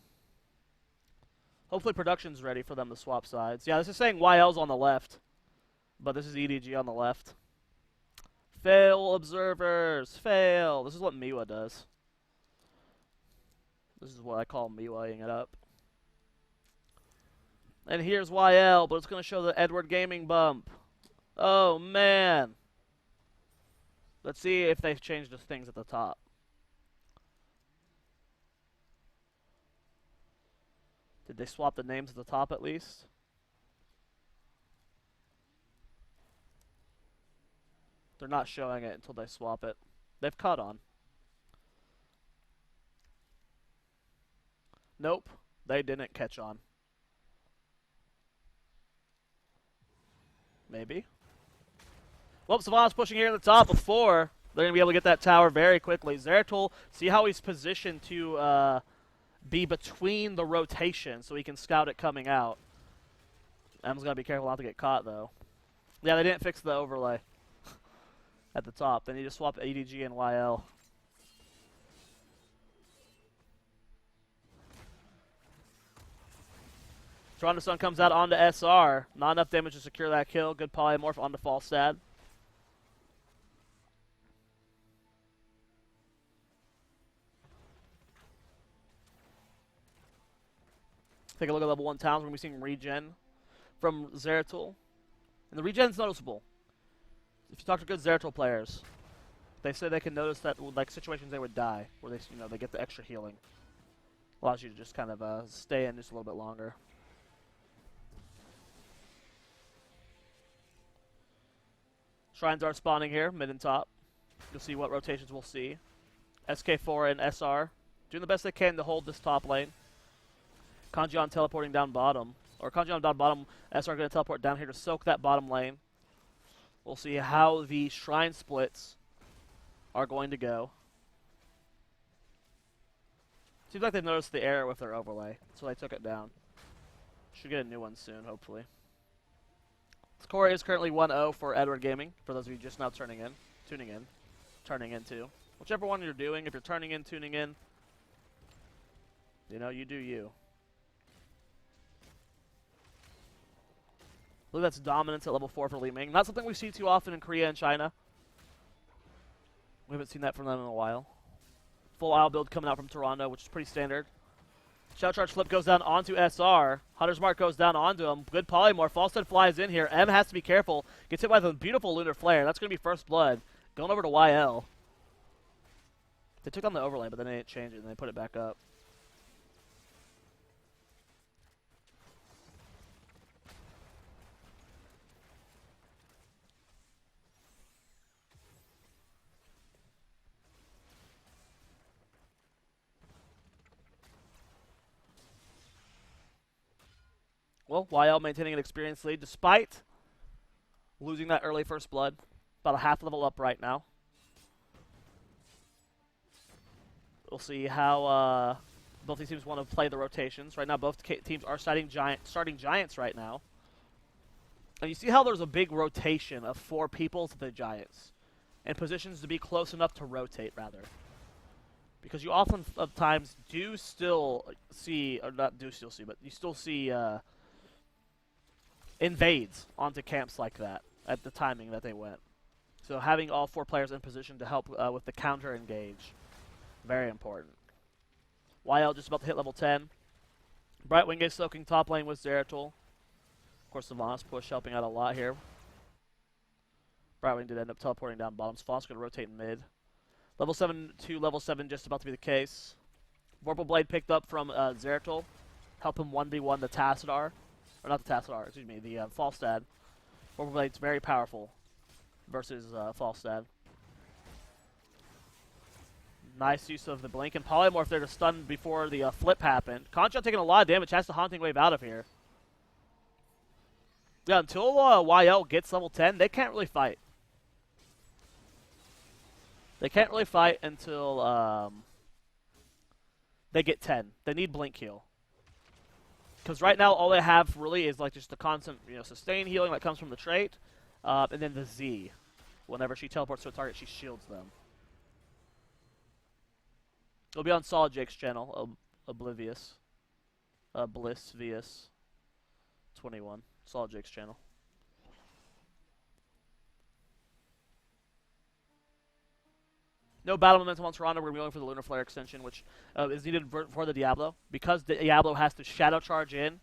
Hopefully production's ready for them to swap sides. Yeah, this is saying YL's on the left, but this is EDG on the left. Fail, observers. Fail. This is what Miwa does. This is what I call Miwa-ing it up. And here's YL, but it's going to show the Edward Gaming bump. Oh, man. Let's see if they've changed the things at the top. Did they swap the names at the top at least? They're not showing it until they swap it. They've caught on. Nope, they didn't catch on. Maybe. Well, Savant's pushing here at the top of 4. They're going to be able to get that tower very quickly. Zeratul, see how he's positioned to be between the rotation so he can scout it coming out. M's got to be careful not to get caught, though. Yeah, they didn't fix the overlay at the top. They need to swap EDG and YL. Toronto Sun comes out onto SR. Not enough damage to secure that kill. Good polymorph onto Falstad. Take a look at level 1 towns. We're going to be seeing regen from Zeratul. And the regen's noticeable. If you talk to good Zeratul players, they say they can notice that, like, situations they would die, where they, they get the extra healing. Allows you to just kind of stay in just a little bit longer. Shrines are spawning here, mid and top. You'll see what rotations we'll see. SK4 and SR doing the best they can to hold this top lane. Kanjian teleporting down bottom. Or Kanjian down bottom, SR going to teleport down here to soak that bottom lane. We'll see how the shrine splits are going to go. Seems like they've noticed the error with their overlay, so they took it down. Should get a new one soon, hopefully. Score is currently 1-0 for Edward Gaming, for those of you just now turning in. Whichever one you're doing, if you're turning in, tuning in, you do you. I believe that's dominance at level 4 for Li Ming. Not something we see too often in Korea and China. We haven't seen that from them in a while. Full Isle build coming out from Toronto, which is pretty standard. Shout Charge Flip goes down onto SR. Hunter's Mark goes down onto him. Good polymorph. Falstad flies in here. M has to be careful. Gets hit by the beautiful Lunar Flare. That's going to be first blood. Going over to YL. They took on the overlay, but then they didn't change it, and they put it back up. Well, YL maintaining an experience lead despite losing that early first blood. About a half level up right now. We'll see how both these teams want to play the rotations. Right now, both teams are starting Giants right now. And you see how there's a big rotation of 4 people to the Giants. And positions to be close enough to rotate, rather. Because you oftentimes do still see, or not do still see, but you still see invades onto camps like that at the timing that they went. So having all 4 players in position to help with the counter engage, very important. YL just about to hit level 10. Brightwing is soaking top lane with Zeratul. Of course, Savant's push helping out a lot here. Brightwing did end up teleporting down bottom. Swamp's going to rotate in mid. Level 7 to level 7 just about to be the case. Vorpal Blade picked up from Zeratul. Help him 1v1 the Tassadar. Or not the Tassadar, excuse me, the Falstad. Vorpal Blade's very powerful versus Falstad. Nice use of the Blink and Polymorph there to stun before the flip happened. Concha taking a lot of damage, has the Haunting Wave out of here. Yeah, until YL gets level 10, they can't really fight. They can't really fight until they get 10. They need Blink heal. Because right now, all they have really is like just the constant, sustain healing that comes from the trait, and then the Z. Whenever she teleports to a target, she shields them. It'll be on Solid Jake's channel, Oblivious. Blissvious 21. Solid Jake's channel. No battle momentum on Toronto. We're going for the Lunar Flare extension, which is needed for the Diablo. Because the Diablo has to Shadow Charge in,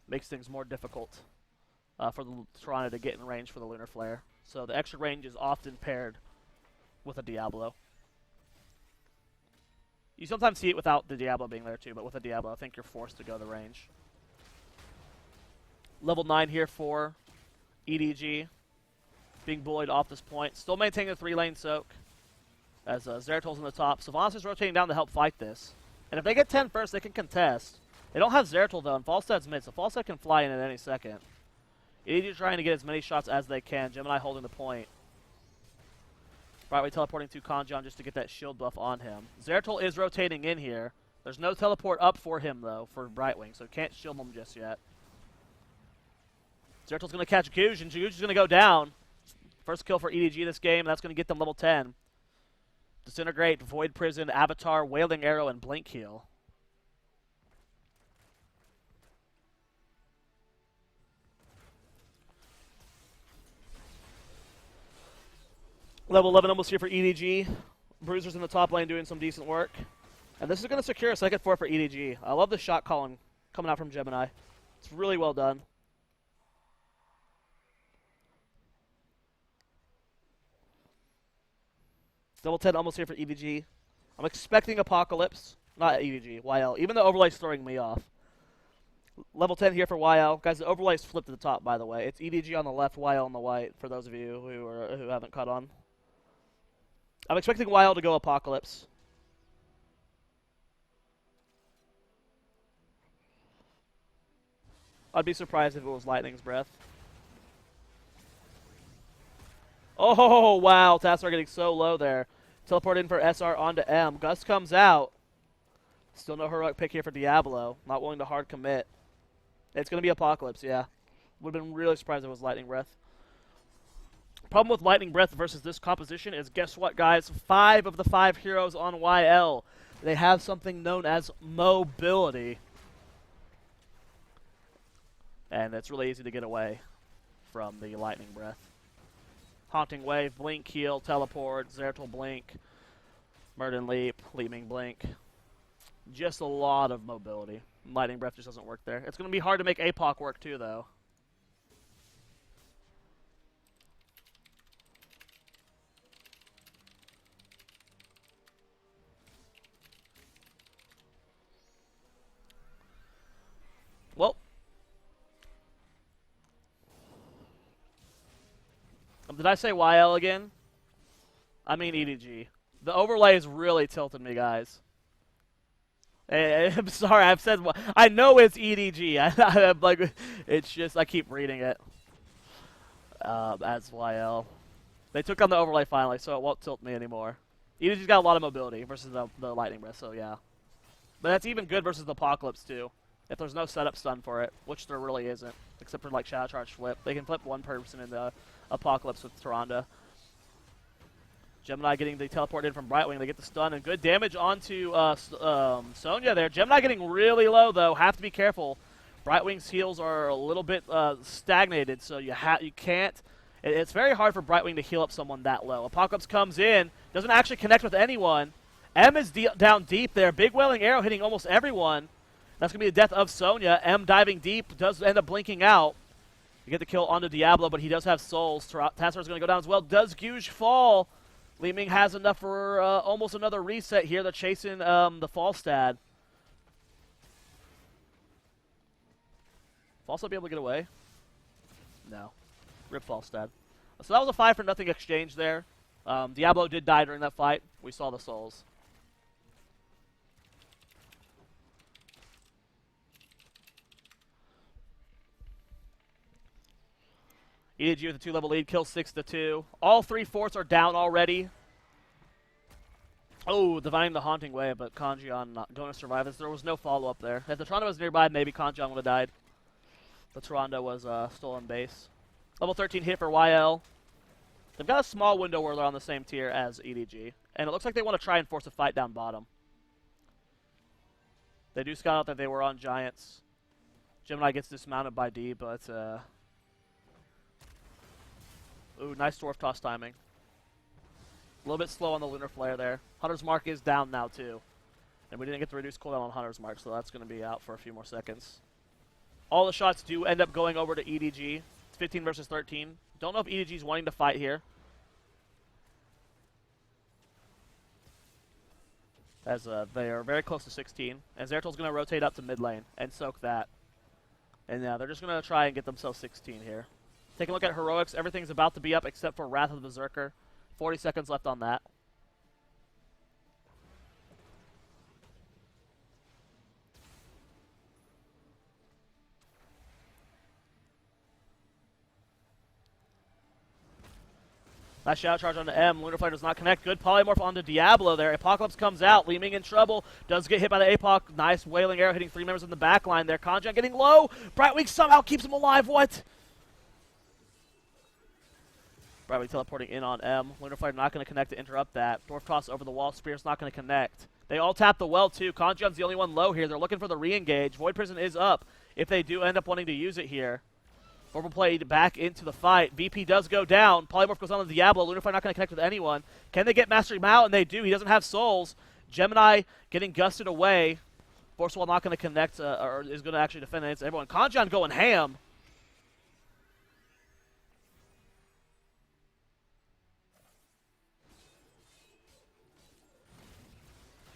makes things more difficult for the Toronto to get in range for the Lunar Flare. So the extra range is often paired with a Diablo. You sometimes see it without the Diablo being there too, but with a Diablo, I think you're forced to go the range. Level 9 here for EDG. Being bullied off this point. Still maintaining the 3-lane soak. As Zeratul's in the top. Sylvanas is rotating down to help fight this. And if they get 10 first, they can contest. They don't have Zeratul though, and Falstad's mid, so Falstad can fly in at any second. EDG trying to get as many shots as they can. Gemini holding the point. Brightway teleporting to Kanjan just to get that shield buff on him. Zeratul is rotating in here. There's no teleport up for him, though, for Brightwing, so can't shield him just yet. Zeratul's going to catch Guj, and Guj is going to go down. First kill for EDG this game, and that's going to get them level 10. Disintegrate, Void Prison, Avatar, Wailing Arrow, and Blink Heal. Level 11 almost here for EDG. Bruiser's in the top lane doing some decent work. And this is going to secure a second 4 for EDG. I love the shot calling coming out from Gemini. It's really well done. Level 10 almost here for EDG. I'm expecting Apocalypse. Not EDG, YL. Even the overlay's throwing me off. Level 10 here for YL. Guys, the overlay's flipped to the top, by the way. It's EDG on the left, YL on the right, for those of you who haven't caught on. I'm expecting YL to go Apocalypse. I'd be surprised if it was Lightning's Breath. Oh, wow. Tassar getting so low there. Teleport in for SR onto M. Gus comes out. Still no heroic pick here for Diablo. Not willing to hard commit. It's going to be Apocalypse, yeah. Would have been really surprised if it was Lightning Breath. Problem with Lightning Breath versus this composition is, guess what, guys? 5 of the 5 heroes on YL, they have something known as mobility. And it's really easy to get away from the Lightning Breath. Haunting Wave, Blink, Heal, Teleport, Zeratul Blink, Murden Leap, Leaping Blink. Just a lot of mobility. Lightning Breath just doesn't work there. It's going to be hard to make APOC work too, though. Well, did I say YL again? I mean EDG. The overlay is really tilting me, guys. I'm sorry, I've said, I know it's EDG. I'm like, it's just, I keep reading it as YL. They took on the overlay finally, so it won't tilt me anymore. EDG's got a lot of mobility versus the Lightning Breath, so yeah. But that's even good versus the Apocalypse, too. If there's no setup stun for it, which there really isn't, except for like Shadow Charge flip. They can flip one person in the Apocalypse with Tyrande. Gemini getting the teleport in from Brightwing. They get the stun and good damage onto Zoia there. Gemini getting really low, though. Have to be careful. Brightwing's heals are a little bit stagnated, so you can't. It's very hard for Brightwing to heal up someone that low. Apocalypse comes in, doesn't actually connect with anyone. M is down deep there. Big Wailing Arrow hitting almost everyone. That's going to be the death of Zoia. M diving deep, does end up blinking out. You get the kill onto Diablo, but he does have souls. Tassador's going to go down as well. Does Guge fall? Li-Ming has enough for almost another reset here. They're chasing the Falstad. Falstad be able to get away? No. Rip Falstad. So that was a 5-for-0 exchange there. Diablo did die during that fight. We saw the souls. EDG with a 2-level lead, kills 6-2. All 3 forts are down already. Oh, divining the Haunting Wave, but Kanjian not going to survive this. There was no follow-up there. If the Toronto was nearby, maybe Kanjian would have died. The Toronto was still on base. Level 13 hit for YL. They've got a small window where they're on the same tier as EDG. And it looks like they want to try and force a fight down bottom. They do scout out that they were on Giants. Gemini gets dismounted by D, but... Ooh, nice Dwarf Toss timing. A little bit slow on the Lunar Flare there. Hunter's Mark is down now, too. And we didn't get the reduced cooldown on Hunter's Mark, so that's going to be out for a few more seconds. All the shots do end up going over to EDG. It's 15 versus 13. Don't know if EDG's wanting to fight here. As they are very close to 16. And Zeratil's going to rotate up to mid lane and soak that. And they're just going to try and get themselves 16 here. Take a look at Heroics. Everything's about to be up except for Wrath of the Berserker. 40 seconds left on that. Nice shadow charge onto M. Lunar Flare does not connect. Good polymorph onto Diablo there. Apocalypse comes out. Li-Ming in trouble. Does get hit by the Apoc. Nice Wailing Arrow hitting 3 members in the back line there. Kanjian getting low. Brightwing somehow keeps him alive. What? Brightwing teleporting in on M. Lunar Flare not going to connect to interrupt that. Dwarf Toss over the wall. Spear's not going to connect. They all tap the well too. Kanjian's the only one low here. They're looking for the re-engage. Void Prison is up if they do end up wanting to use it here. Orbital played back into the fight. VP does go down. Polymorph goes on to Diablo. Lunar Flare not going to connect with anyone. Can they get Mastery Mao? And they do. He doesn't have souls. Gemini getting gusted away. Force Wall not going to connect, or is going to actually defend against everyone. Kanjian going ham.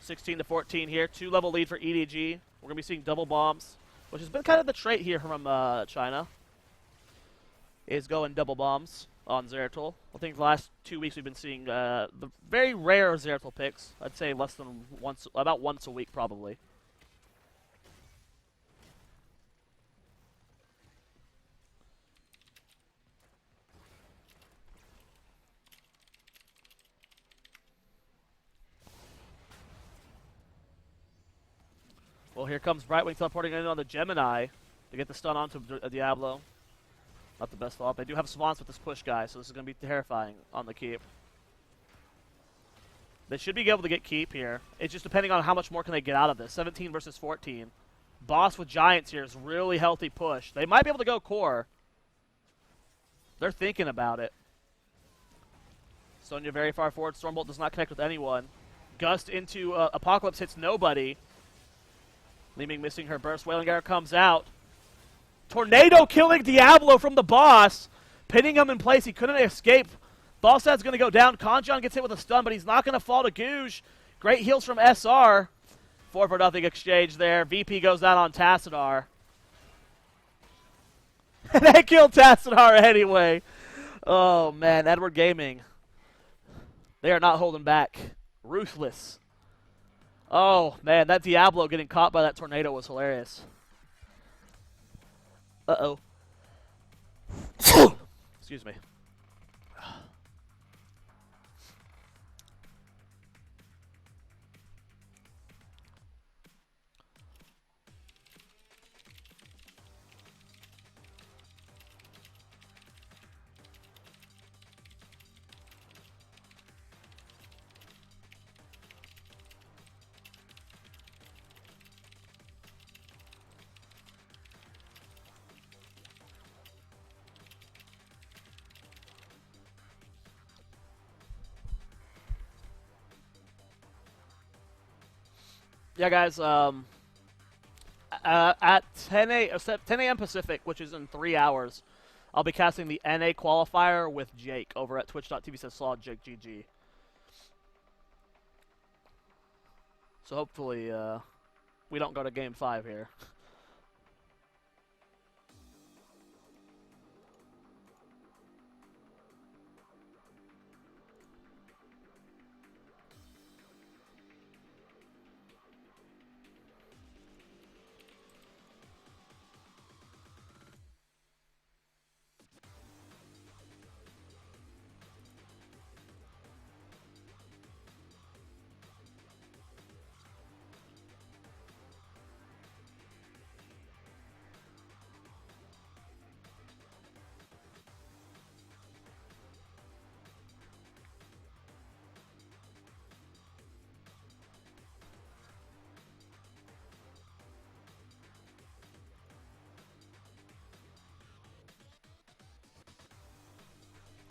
(16-14) here. 2-level lead for EDG. We're going to be seeing double bombs, which has been kind of the trait here from China. Is going double bombs on Zeratul. I think the last 2 weeks we've been seeing the very rare Zeratul picks. I'd say less than once, about once a week probably. Well, here comes Brightwing teleporting in on the Gemini to get the stun onto Diablo. Not the best thought. They do have Savants with this push guy, so this is going to be terrifying on the keep. They should be able to get keep here. It's just depending on how much more can they get out of this. 17 versus 14. Boss with Giants here is really healthy push. They might be able to go core. They're thinking about it. Sonya very far forward. Stormbolt does not connect with anyone. Gust into Apocalypse hits nobody. Li-Ming missing her burst. Wailing Arrow comes out. Tornado killing Diablo from the boss. Pinning him in place. He couldn't escape. Falstad's going to go down. Kanjian gets hit with a stun, but he's not going to fall to Guge. Great heals from SR. 4-for-0 exchange there. VP goes down on Tassadar. They killed Tassadar anyway. Oh, man. Edward Gaming. They are not holding back. Ruthless. Oh, man. That Diablo getting caught by that tornado was hilarious. Uh-oh. Excuse me. Yeah, guys, at 10 a.m. Pacific, which is in 3 hours, I'll be casting the NA qualifier with Jake over at twitch.tv says Slaw Jake GG. So hopefully we don't go to game 5 here.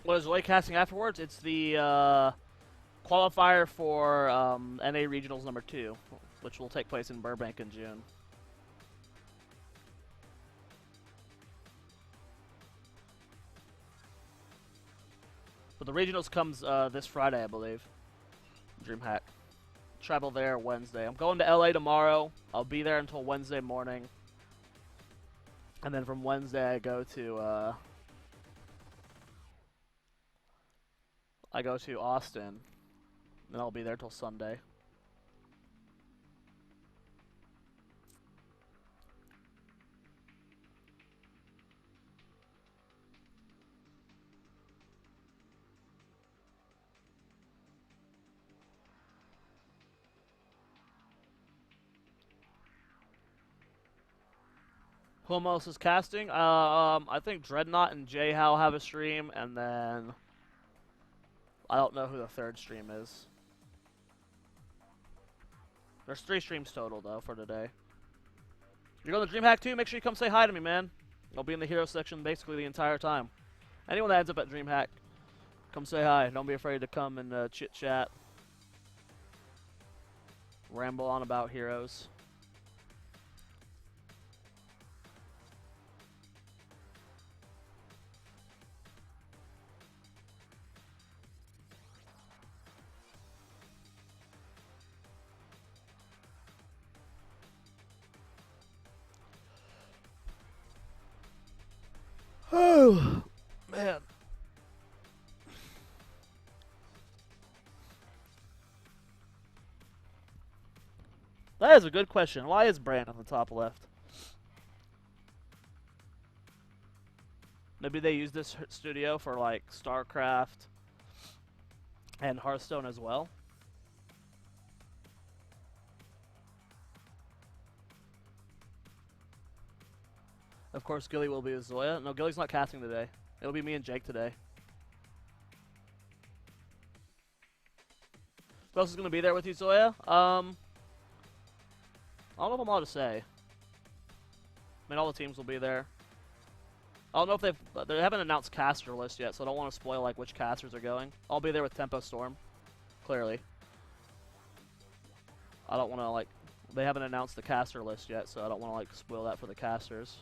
What is Zoia casting afterwards? It's the qualifier for NA Regionals number 2, which will take place in Burbank in June. But the Regionals comes this Friday, I believe. DreamHack. Travel there Wednesday. I'm going to LA tomorrow. I'll be there until Wednesday morning. And then from Wednesday I go to Austin. Then I'll be there till Sunday. Who else is casting? I think Dreadnought and J-How have a stream, and then I don't know who the third stream is. There's 3 streams total, though, for today. You're going to DreamHack too? Make sure you come say hi to me, man. I'll be in the hero section basically the entire time. Anyone that ends up at DreamHack, come say hi. Don't be afraid to come and chit-chat. Ramble on about heroes. Oh, man. That is a good question. Why is Brand on the top left? Maybe they use this studio for, like, StarCraft and Hearthstone as well. Of course, Gilly will be with Zoia. No, Gilly's not casting today. It'll be me and Jake today. Who else is going to be there with you, Zoia? I don't know if I'm allowed to say. I mean, all the teams will be there. I don't know if they haven't announced caster list yet, so I don't want to spoil like which casters are going. I'll be there with Tempo Storm, clearly. I don't want to like. They haven't announced the caster list yet, so I don't want to like spoil that for the casters.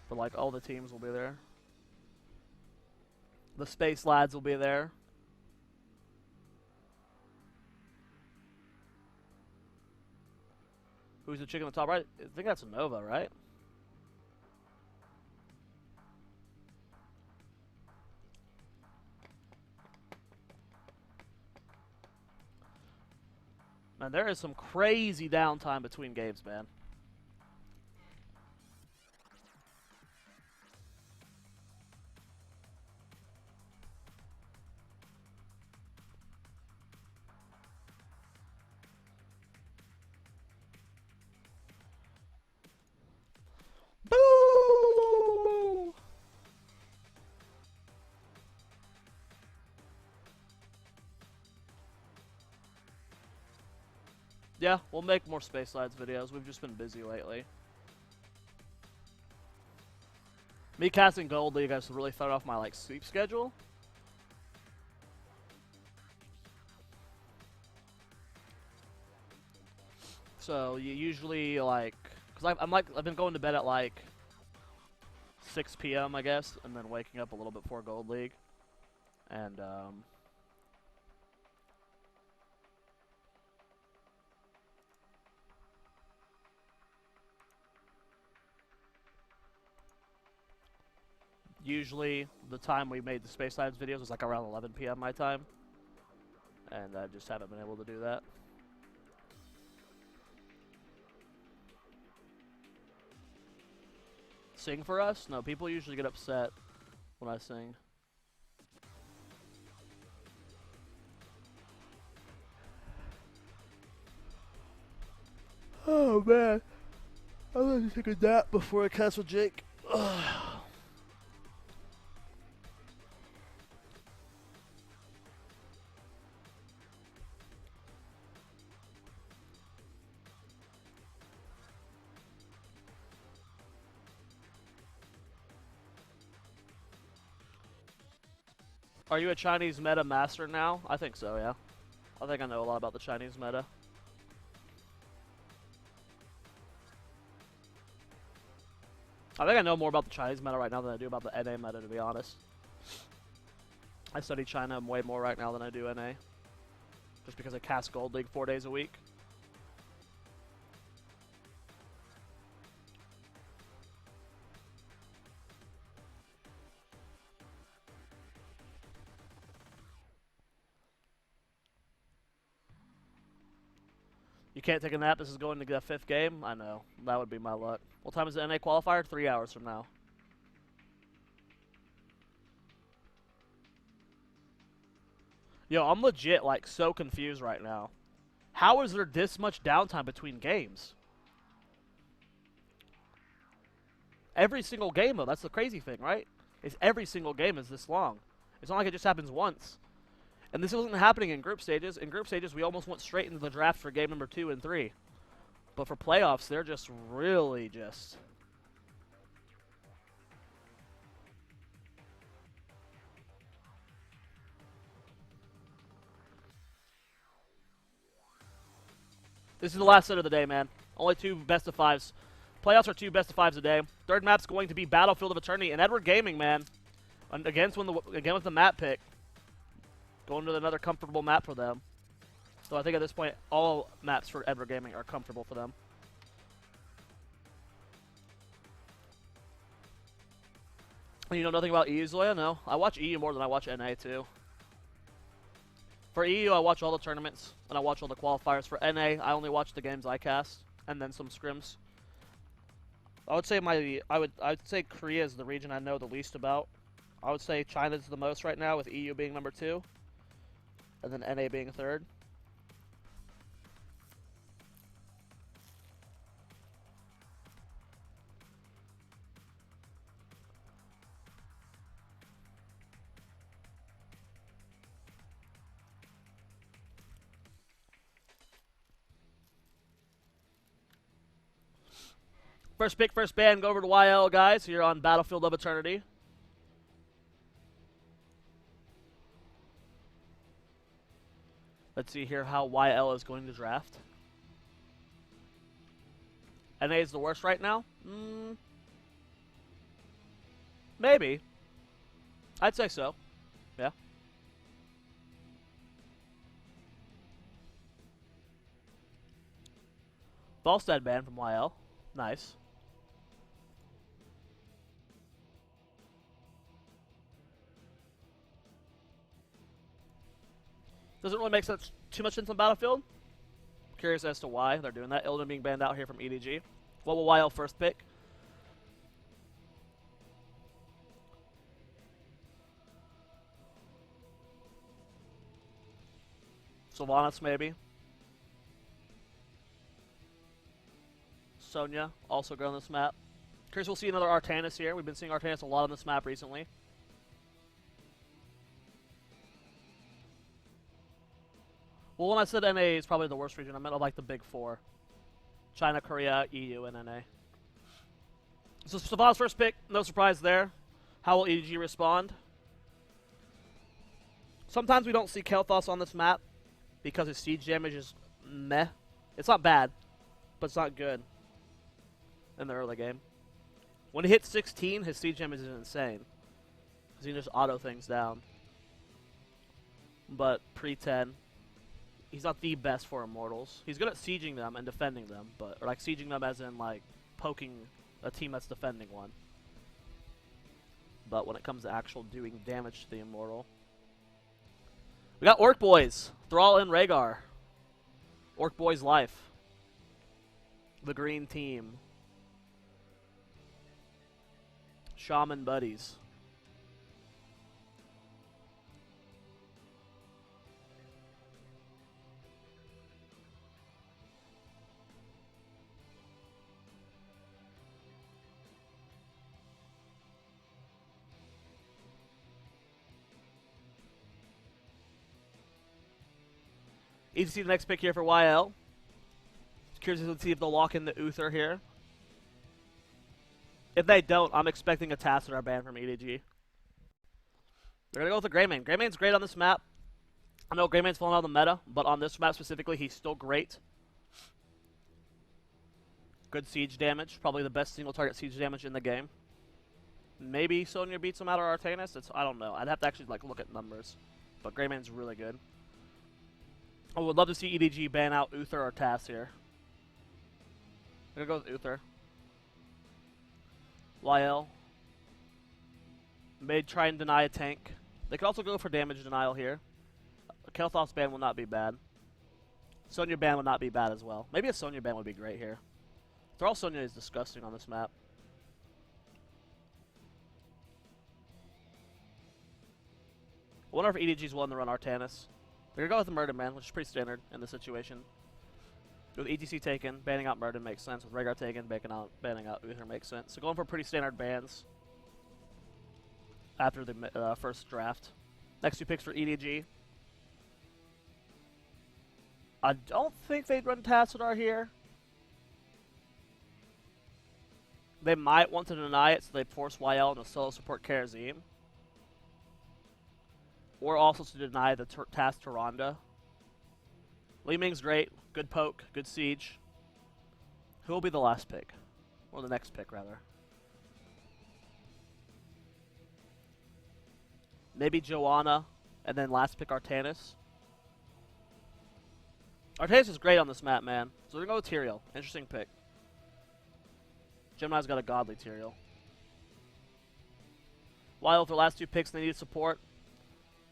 But like all the teams will be there. The Space Lads will be there. Who's the chick on the top right? I think that's a Nova, right? Man, there is some crazy downtime between games, man. Yeah, we'll make more Space Slides videos. We've just been busy lately. Me casting Gold League has really thrown off my like sleep schedule. So you usually like, cause I've been going to bed at like 6 p.m. I guess, and then waking up a little bit before Gold League, and usually the time we made the Space Times videos was like around 11 p.m. my time, and I just haven't been able to do that. Sing for us? No, people usually get upset when I sing. Oh man, I'm gonna take a nap before I cast with Jake. Are you a Chinese meta master now? I think so, yeah. I think I know a lot about the Chinese meta. I think I know more about the Chinese meta right now than I do about the NA meta, to be honest. I study China way more right now than I do NA. Just because I cast Gold League 4 days a week. You can't take a nap. This is going to the 5th game. I know. That would be my luck. What time is the NA qualifier? 3 hours from now. Yo, I'm legit, like, so confused right now. How is there this much downtime between games? Every single game, though. That's the crazy thing, right? Is every single game is this long. It's not like it just happens once. And this wasn't happening in group stages. In group stages, we almost went straight into the draft for game number 2 and 3. But for playoffs, they're just really just... This is the last set of the day, man. Only 2 best of 5s. Playoffs are 2 best of 5s a day. Third map's going to be Battlefield of Eternity. And Edward Gaming, man. And again with the map pick. Going to another comfortable map for them. So I think at this point, all maps for Edward Gaming are comfortable for them. And you know nothing about EU, Zoia? No. I watch EU more than I watch NA, too. For EU, I watch all the tournaments, and I watch all the qualifiers. For NA, I only watch the games I cast, and then some scrims. I would say Korea is the region I know the least about. I would say China's the most right now, with EU being number 2, and then NA being 3rd. First pick, first ban, go over to YL, guys, here on Battlefield of Eternity. Let's see here how YL is going to draft. NA is the worst right now? Maybe. I'd say so. Yeah. Ballstead ban from YL. Nice. Doesn't really make too much sense on Battlefield. Curious as to why they're doing that. Ilden being banned out here from EDG. What will YL first pick? Sylvanas, maybe. Sonya, also good on this map. Curious we'll see another Artanis here. We've been seeing Artanis a lot on this map recently. Well, when I said NA is probably the worst region, I meant like the big 4. China, Korea, EU, and NA. So Sylvanas first pick, no surprise there. How will EDG respond? Sometimes we don't see Kel'Thas on this map because his siege damage is meh. It's not bad, but it's not good in the early game. When he hits 16, his siege damage is insane, because he can just auto things down. But pre-10, he's not the best for immortals. He's good at sieging them and defending them, or like sieging them as in like poking a team that's defending one. But when it comes to actual doing damage to the immortal, we got Orc Boys, Thrall and Rhaegar. Orc Boys life. The green team. Shaman buddies. Easy to see the next pick here for YL. Curious to see if they'll lock in the Uther here. If they don't, I'm expecting a Tassadar ban from EDG. They're going to go with the Greymane. Greymane's great on this map. I know Greymane's fallen out of the meta, but on this map specifically, he's still great. Good siege damage. Probably the best single target siege damage in the game. Maybe Sonya beats him out of Artanis. I don't know. I'd have to actually look at numbers. But Greymane's really good. I would love to see EDG ban out Uther or Tass here. I'm going to go with Uther. YL. May try and deny a tank. They could also go for damage denial here. Kel'Thot's ban will not be bad. Sonya ban would not be bad as well. Maybe a Sonya ban would be great here. Thrall Sonya is disgusting on this map. I wonder if EDG's willing to run Artanis. We're going to go with the Murder Man, which is pretty standard in this situation. With ETC taken, banning out Murder makes sense. With Rhaegar taken, banning out Uther makes sense. So going for pretty standard bans after the first draft. Next two picks for EDG. I don't think they'd run Tassadar here. They might want to deny it, so they'd force YL into solo support Karazim. Or also to deny the Tass Tyrande. Li Ming's great. Good poke. Good siege. Who will be the last pick? Or the next pick, rather. Maybe Joanna, and then last pick Artanis. Artanis is great on this map, man. So we're going to go with Tyrael. Interesting pick. Gemini's got a godly Tyrael. While with their last two picks, they need support.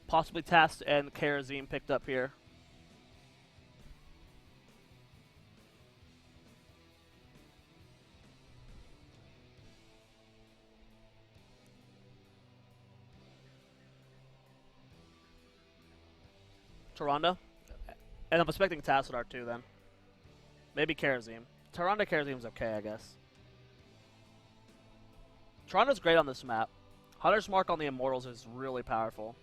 Possibly Tass and Karazim picked up here. Tyrande. And I'm expecting Tassadar too then. Maybe Karazim. Karazim's okay, I guess. Tyrande's great on this map. Hunter's Mark on the Immortals is really powerful.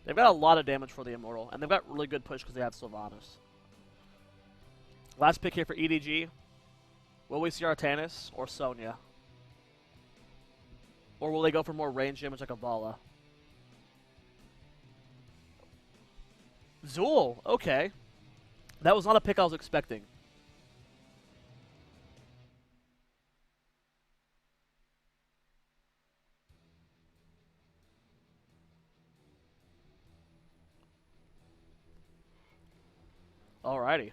They've got a lot of damage for the Immortal, and they've got really good push because they have Sylvanas. Last pick here for EDG. Will we see Artanis or Sonya? Or will they go for more range damage like a Vala? Zool, okay. That was not a pick I was expecting. Alrighty.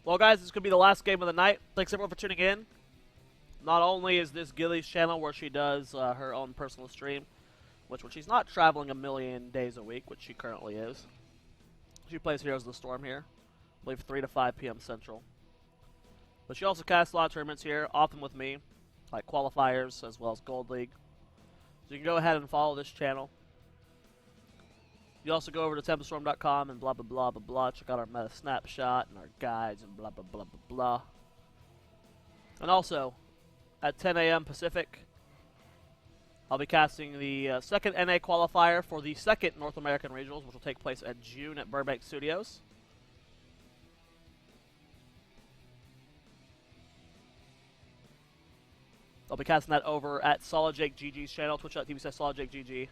Well, guys, this could be the last game of the night. Thanks, everyone, for tuning in. Not only is this Gilly's channel where she does her own personal stream, which when she's not traveling a million days a week, which she currently is, she plays Heroes of the Storm here. I believe 3 to 5 p.m. Central. But she also casts a lot of tournaments here, often with me, like qualifiers as well as Gold League. So you can go ahead and follow this channel. You also go over to tempeststorm.com and blah, blah, blah, blah, blah. Check out our meta snapshot and our guides and blah, blah, blah, blah, blah. And also, at 10 a.m. Pacific, I'll be casting the second NA qualifier for the second North American Regionals, which will take place in June at Burbank Studios. I'll be casting that over at Solid Jake GG's channel, twitch.tv/SolidJakeGG.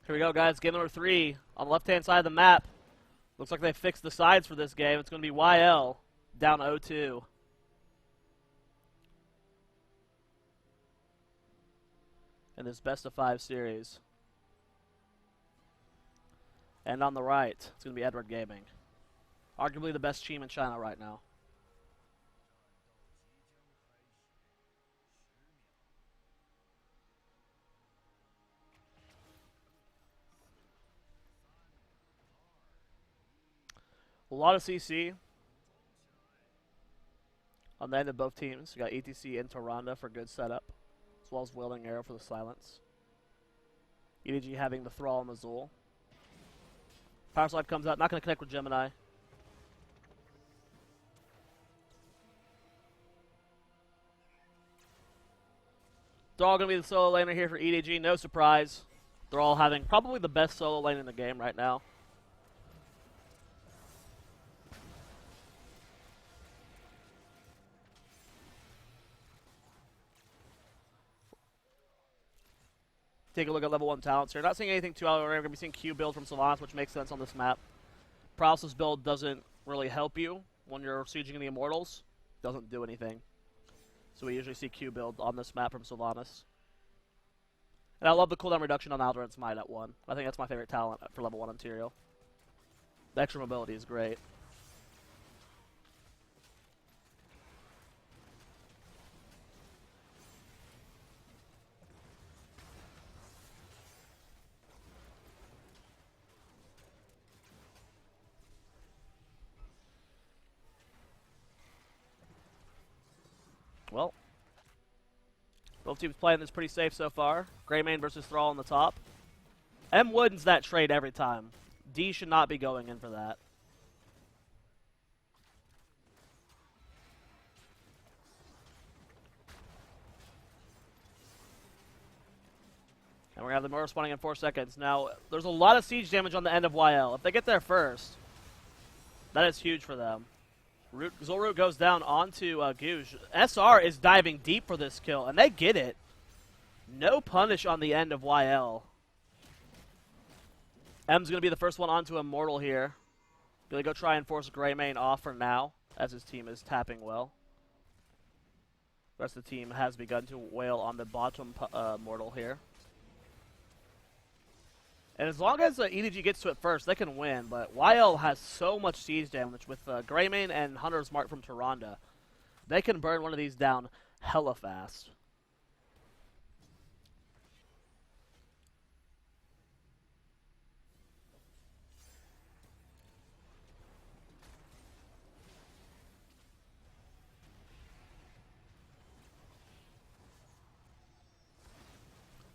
Here we go, guys. Game number 3 on the left-hand side of the map. Looks like they fixed the sides for this game. It's going to be YL down 0-2. In this best-of-5 series. And on the right, it's going to be Edward Gaming. Arguably the best team in China right now. A lot of CC on the end of both teams. You got ETC and Taronda for good setup, as well as Wielding Arrow for the silence. EDG having the Thrall and the Zool. Power Slide comes out, not going to connect with Gemini. They're all going to be the solo laner here for EDG, no surprise. They're all having probably the best solo lane in the game right now. Take a look at level 1 talents here. Not seeing anything too out of the way. We're going to be seeing Q build from Sylvanas, which makes sense on this map. Paralysis build doesn't really help you when you're sieging the Immortals. Doesn't do anything. So we usually see Q build on this map from Sylvanas. And I love the cooldown reduction on Aldrin's Might at 1. I think that's my favorite talent for level 1 Ontario. The extra mobility is great. Well, both teams playing this pretty safe so far. Greymane versus Thrall on the top. M wins that trade every time. D should not be going in for that. And we're going to have the Murder spawning in 4 seconds. Now, there's a lot of siege damage on the end of YL. If they get there first, that is huge for them. Zolroot goes down onto Gouge. SR is diving deep for this kill, and they get it. No punish on the end of YL. M's going to be the first one onto Immortal here. Going to go try and force Greymane off for now, as his team is tapping well. The rest of the team has begun to wail on the bottom Mortal here. And as long as EDG gets to it first, they can win. But YL has so much siege damage with Greymane and Hunter's Mark from Taronda. They can burn one of these down hella fast.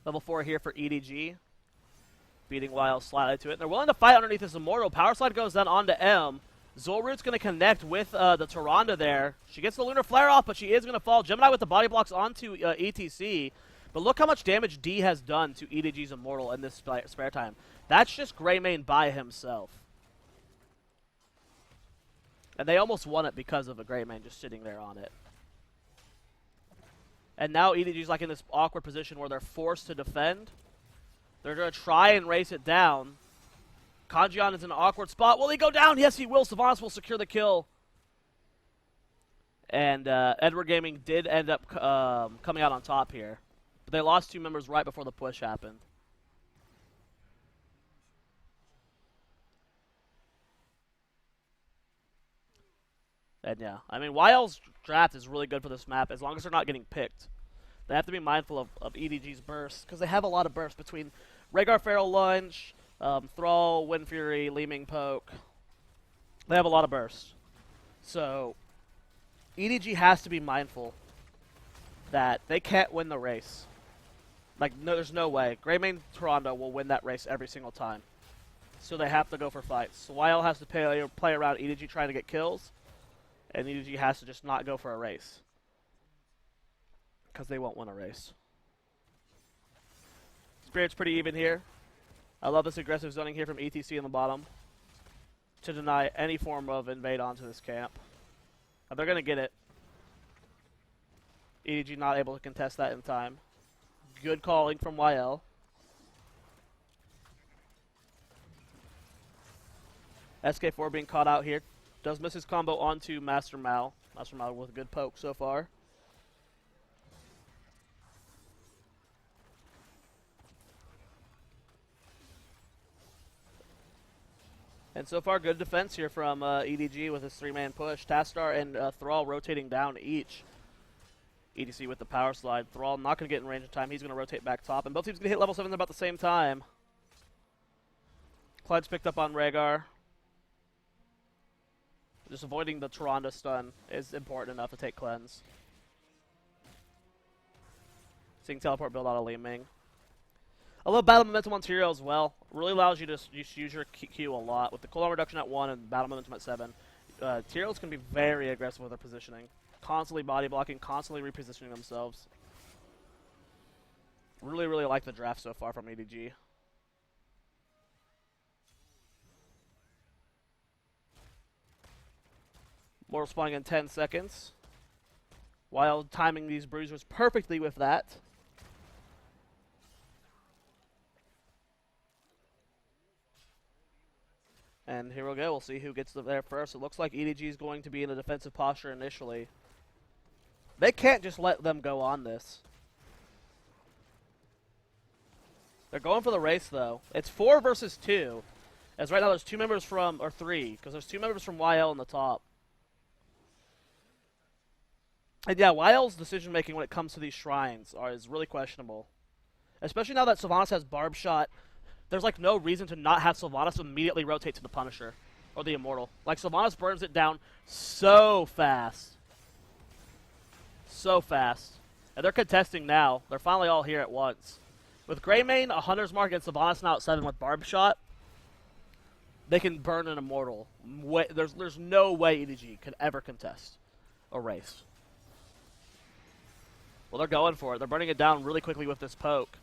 Level 4 here for EDG. Beating YL slightly to it. They're willing to fight underneath this Immortal. Power Slide goes down onto M. Zolroot's going to connect with the Taronda there. She gets the Lunar Flare off, but she is going to fall. Gemini with the body blocks onto ETC. But look how much damage D has done to EDG's Immortal in this spare time. That's just Greymane by himself. And they almost won it because of a Greymane just sitting there on it. And now EDG's like in this awkward position where they're forced to defend. They're going to try and race it down. Kanjian is in an awkward spot. Will he go down? Yes, he will. Sylvanas will secure the kill. And Edward Gaming did end up coming out on top here. But they lost 2 members right before the push happened. And yeah, I mean, YL's draft is really good for this map as long as they're not getting picked. They have to be mindful of EDG's bursts because they have a lot of bursts between Rhaegar Feral Lunge, Thrall, Wind Fury, Leeming Poke. They have a lot of bursts. So EDG has to be mindful that they can't win the race. Like, no, there's no way. Greymane Toronto will win that race every single time. So they have to go for fights. So YL has to play around EDG trying to get kills. And EDG has to just not go for a race. Because they won't win a race. Spirit's pretty even here. I love this aggressive zoning here from ETC in the bottom. To deny any form of invade onto this camp. And they're going to get it. EDG not able to contest that in time. Good calling from YL. SK4 being caught out here. Does miss his combo onto Master Mal. Master Mal with a good poke so far. And so far, good defense here from EDG with his 3-man push. Tastar and Thrall rotating down each. EDC with the power slide. Thrall not going to get in range of time. He's going to rotate back top. And both teams going to hit level 7 at about the same time. Clyde's picked up on Rhaegar. Just avoiding the Tyrande stun is important enough to take cleanse. Seeing teleport build out of Li Ming. I love battle momentum on Tyrael as well. Really allows you to just use your Q a lot. With the cooldown reduction at 1 and battle momentum at 7, Tyrael's can be very aggressive with their positioning. Constantly body blocking, constantly repositioning themselves. Really, really like the draft so far from EDG. Mortal spawning in 10 seconds. While timing these bruisers perfectly with that. And here we go. We'll see who gets there first. It looks like EDG is going to be in a defensive posture initially. They can't just let them go on this. They're going for the race, though. It's 4 versus 2. As right now there's 2 members from, or 3, because there's 2 members from YL on the top. And yeah, YL's decision-making when it comes to these shrines is really questionable. Especially now that Sylvanas has Barb Shot. There's like no reason to not have Sylvanas immediately rotate to the Punisher. Or the Immortal. Like, Sylvanas burns it down so fast. So fast. And they're contesting now. They're finally all here at once. With Greymane, a Hunter's Mark, and Sylvanas now at 7 with Barb Shot, they can burn an Immortal. There's no way EDG could ever contest a race. Well, they're going for it. They're burning it down really quickly with this poke.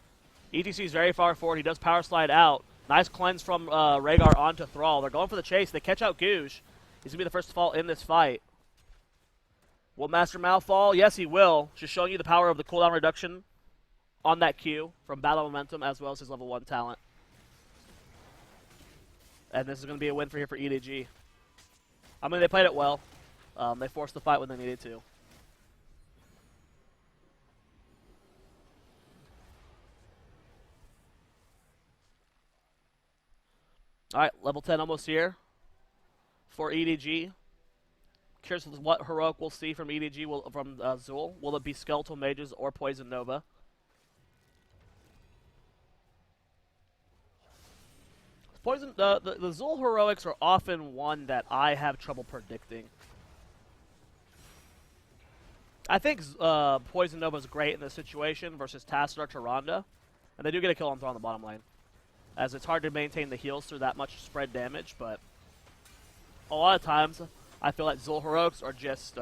ETC is very far forward. He does power slide out. Nice cleanse from Rhaegar onto Thrall. They're going for the chase. They catch out Gouge. He's going to be the first to fall in this fight. Will Master Mal fall? Yes, he will. Just showing you the power of the cooldown reduction on that Q from battle momentum as well as his level 1 talent. And this is going to be a win for here for EDG. I mean, they played it well. They forced the fight when they needed to. Alright, level 10 almost here for EDG. Curious what heroic we'll see from EDG, from Zul. Will it be Skeletal Mages or Poison Nova? The Zul heroics are often one that I have trouble predicting. I think Poison Nova is great in this situation versus Tassadar Tyrande. And they do get a kill on Thrall on the bottom lane. As it's hard to maintain the heals through that much spread damage, but a lot of times I feel like Zul heroics are just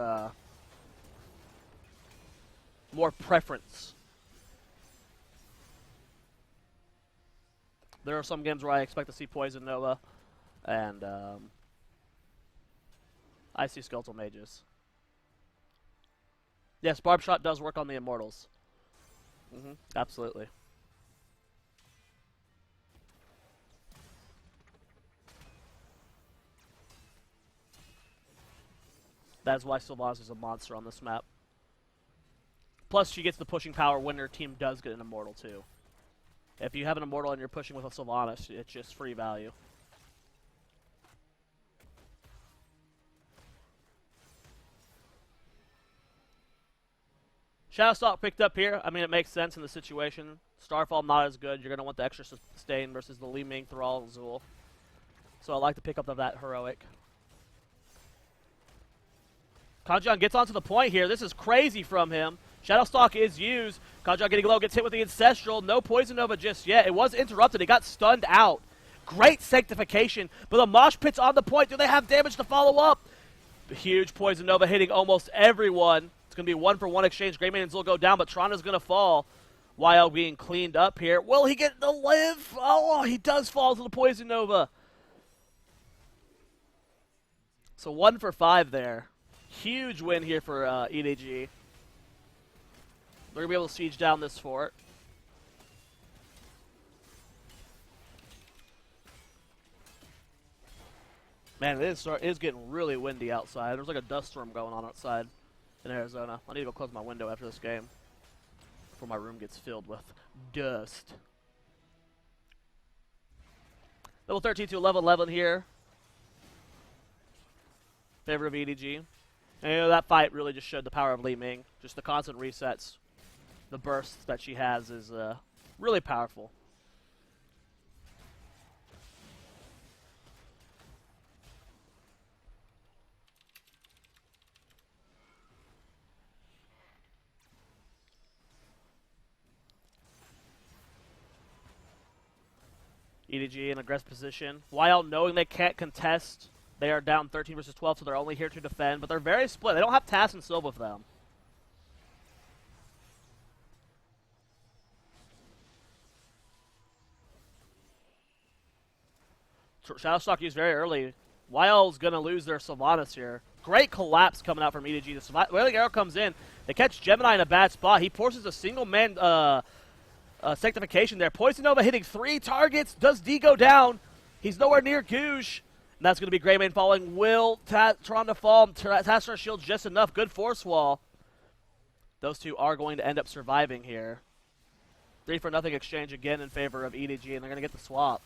more preference There are some games where I expect to see Poison Nova and Icy Skeletal Mages. Yes, Barb Shot does work on the Immortals. Absolutely. That is why Sylvanas is a monster on this map. Plus, she gets the pushing power when her team does get an Immortal, too. If you have an Immortal and you're pushing with a Sylvanas, it's just free value. Shadowstalk picked up here. I mean, it makes sense in the situation. Starfall not as good. You're going to want the extra sustain versus the Li Ming, Thrall, Zul. So I like to pick up that heroic. Kanjian gets onto the point here. This is crazy from him. Shadowstalk is used. Kanjian getting low, gets hit with the Ancestral. No Poison Nova just yet. It was interrupted. He got stunned out. Great Sanctification, but the Mosh Pit's on the point. Do they have damage to follow up? Huge Poison Nova hitting almost everyone. It's going to be 1-for-1 exchange. Greymane and Zul go down, but Tron is going to fall. YL being cleaned up here. Will he get the live? Oh, he does fall to the Poison Nova. So 1 for 5 there. Huge win here for EDG. They're going to be able to siege down this fort. Man, it is getting really windy outside. There's like a dust storm going on outside in Arizona. I need to go close my window after this game before my room gets filled with dust. Level 13 to level 11 here. Favor of EDG. And you know, that fight really just showed the power of Li Ming. Just the constant resets. The bursts that she has is really powerful. EDG in aggressive position. YL knowing they can't contest. They are down 13 versus 12, so they're only here to defend. But they're very split. They don't have Tass and Silva with them. Shadowstalk used very early. YL's going to lose their Sylvanas here. Great collapse coming out from EDG. The Wailing Arrow comes in. They catch Gemini in a bad spot. He forces a single-man Sanctification there. Poison Nova hitting 3 targets. Does D go down? He's nowhere near Googe. And that's going to be Greymane falling. Will Tron to fall. Tassar shields just enough. Good force wall. Those two are going to end up surviving here. 3-for-0 exchange again in favor of EDG, and they're going to get the swap.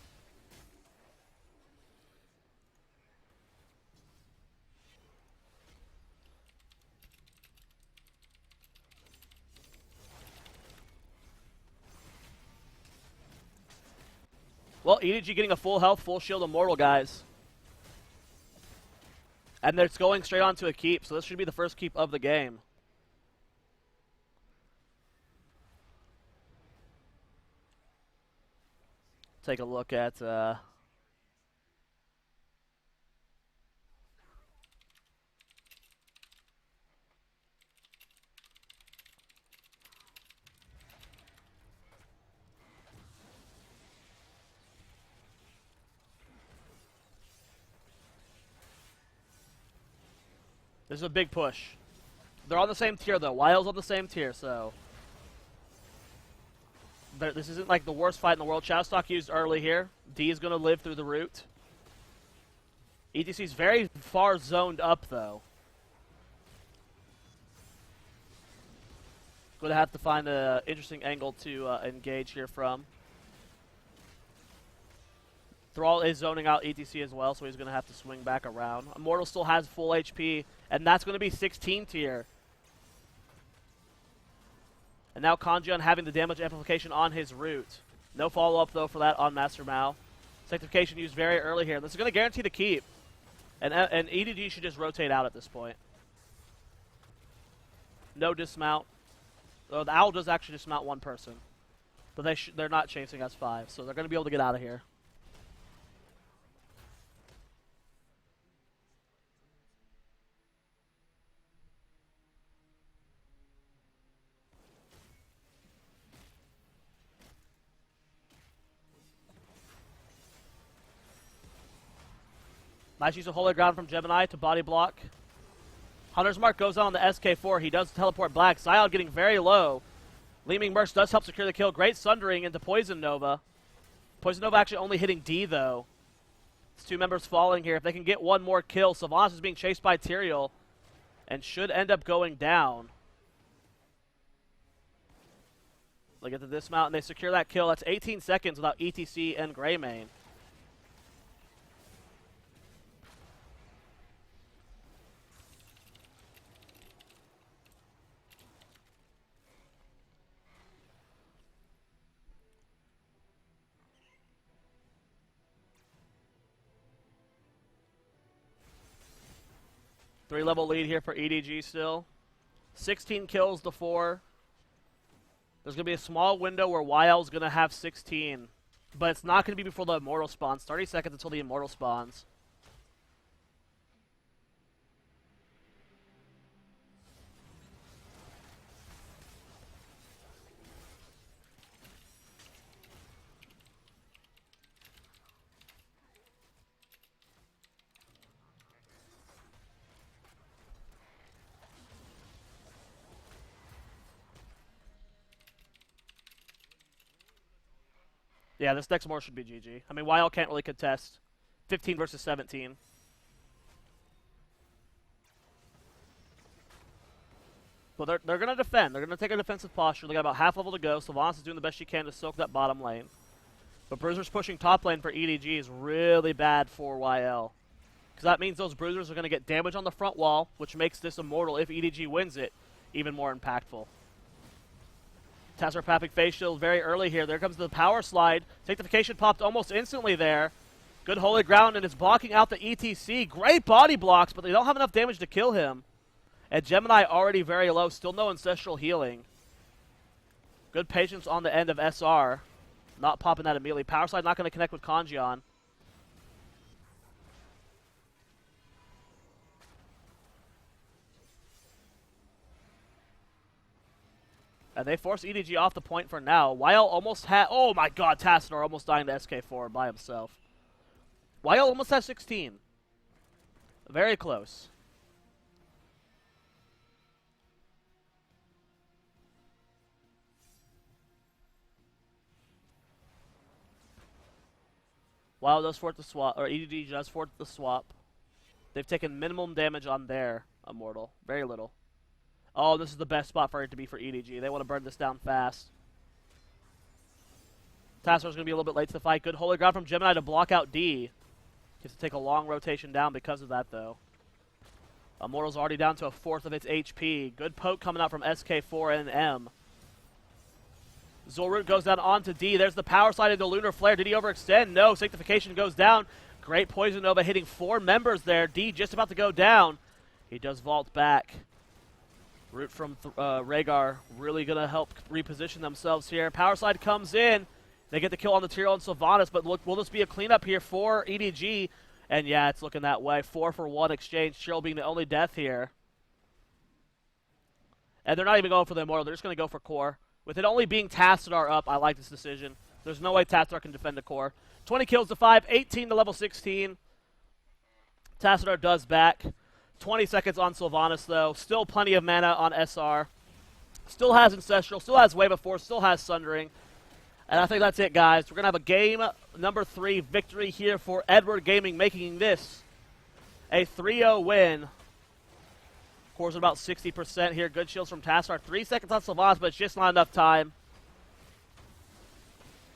Well, EDG getting a full health, full shield Immortal, guys. And it's going straight on to a keep, so this should be the first keep of the game. Take a look at... This is a big push. They're on the same tier, though. YL's on the same tier, so... This isn't like the worst fight in the world. Shadowstalk used early here. D is going to live through the root. ETC's very far zoned up, though. Going to have to find an interesting angle to engage here from. Thrall is zoning out ETC as well, so he's going to have to swing back around. Immortal still has full HP, and that's going to be 16 tier. And now Kanjian having the damage amplification on his root. No follow-up, though, for that on Master Mao. Sanctification used very early here. This is going to guarantee the keep. And EDG should just rotate out at this point. No dismount. Oh, the Owl does actually dismount one person. But they're not chasing us 5, so they're going to be able to get out of here. Nice use of holy ground from Gemini to body block. Hunter's Mark goes on the SK4. He does teleport back. Zoia getting very low. Leeming Mercs does help secure the kill. Great sundering into Poison Nova. Poison Nova actually only hitting D, though. It's 2 members falling here. If they can get one more kill, Sylvanas is being chased by Tyrael and should end up going down. They get the dismount and they secure that kill. That's 18 seconds without ETC and Greymane. Three-level lead here for EDG still. 16 kills to 4. There's going to be a small window where YL is going to have 16. But it's not going to be before the Immortal spawns. 30 seconds until the Immortal spawns. Yeah, this next more should be GG. I mean, YL can't really contest. 15 versus 17. But they're going to defend. They're going to take a defensive posture. They got about half level to go. Sylvanas is doing the best she can to soak that bottom lane. But Bruiser's pushing top lane for EDG is really bad for YL. Because that means those Bruisers are going to get damage on the front wall, which makes this Immortal, if EDG wins it, even more impactful. Tasser Papping Face Shield very early here. There comes the power slide. Sanctification popped almost instantly there. Good holy ground, and it's blocking out the ETC. Great body blocks, but they don't have enough damage to kill him. And Gemini already very low. Still no ancestral healing. Good patience on the end of SR. Not popping that immediately. Power slide not going to connect with Kanjian. And they force EDG off the point for now. YL almost had... Oh my god, Tassadar almost dying to SK4 by himself. YL almost has 16. Very close. YL does fort the swap, or EDG does fort the swap. They've taken minimum damage on their Immortal. Very little. Oh, this is the best spot for it to be for EDG. They want to burn this down fast. Tassador's going to be a little bit late to the fight. Good holy ground from Gemini to block out D. Gets to take a long rotation down because of that, though. Immortal's already down to a fourth of its HP. Good poke coming out from SK4 and M. Zulroot goes down onto D. There's the power slide into Lunar Flare. Did he overextend? No. Sanctification goes down. Great Poison Nova hitting 4 members there. D just about to go down. He does vault back. Root from Rhaegar really going to help reposition themselves here. Power slide comes in. They get the kill on the Tyrael and Sylvanas, but look, will this be a cleanup here for EDG? And yeah, it's looking that way. 4-for-1 exchange. Tyrael being the only death here. And they're not even going for the Immortal. They're just going to go for core. With it only being Tassadar up, I like this decision. There's no way Tassadar can defend the core. 20 kills to 5, 18 to level 16. Tassadar does back. 20 seconds on Sylvanas, though. Still plenty of mana on SR. Still has Ancestral. Still has Wave of Force. Still has Sundering. And I think that's it, guys. We're going to have a game number 3 victory here for Edward Gaming, making this a 3-0 win. Core's about 60% here. Good shields from Tassadar. 3 seconds on Sylvanas, but it's just not enough time.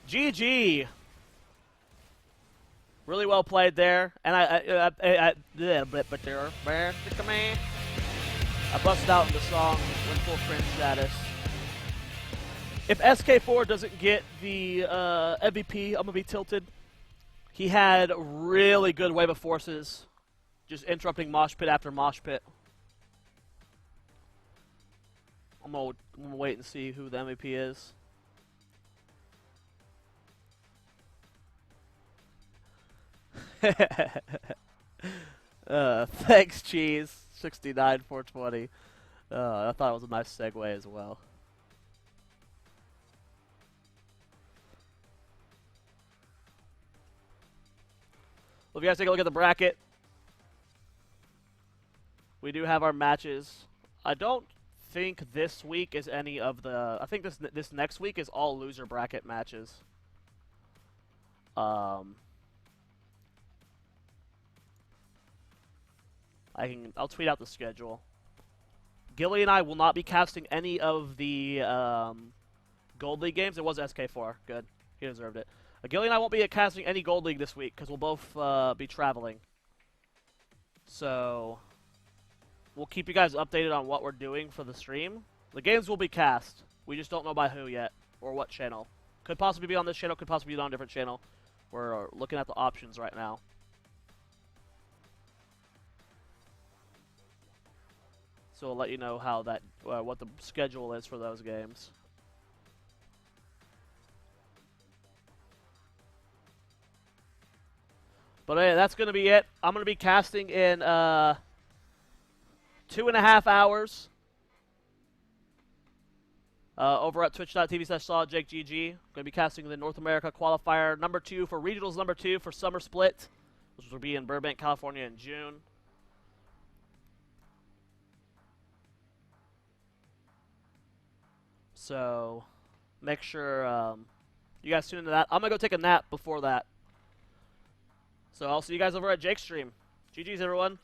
GG. Really well played there, and I busted out in the song when full cringe status. If SK4 doesn't get the MVP, I'm gonna be tilted. He had really good wave of forces, just interrupting mosh pit after mosh pit. I'm gonna wait and see who the MVP is. Thanks, Cheese. 69, 420. I thought it was a nice segue as well. Well, if you guys take a look at the bracket, We do have our matches. I don't think this week is any of the. I think this next week is all loser bracket matches. I'll tweet out the schedule. Gilly and I will not be casting any of the Gold League games. It was SK4. Good. He deserved it. Gilly and I won't be casting any Gold League this week because we'll both be traveling. So we'll keep you guys updated on what we're doing for the stream. The games will be cast. We just don't know by who yet or what channel. Could possibly be on this channel, could possibly be on a different channel. We're looking at the options right now. So we'll let you know how that, what the schedule is for those games. But that's going to be it. I'm going to be casting in 2.5 hours over at twitch.tv/SolidJakeGG. Going to be casting the North America qualifier number 2 for regionals number 2 for Summer Split, which will be in Burbank, California in June. So make sure you guys tune into that. I'm going to go take a nap before that. So I'll see you guys over at Jake's stream. GG's, everyone.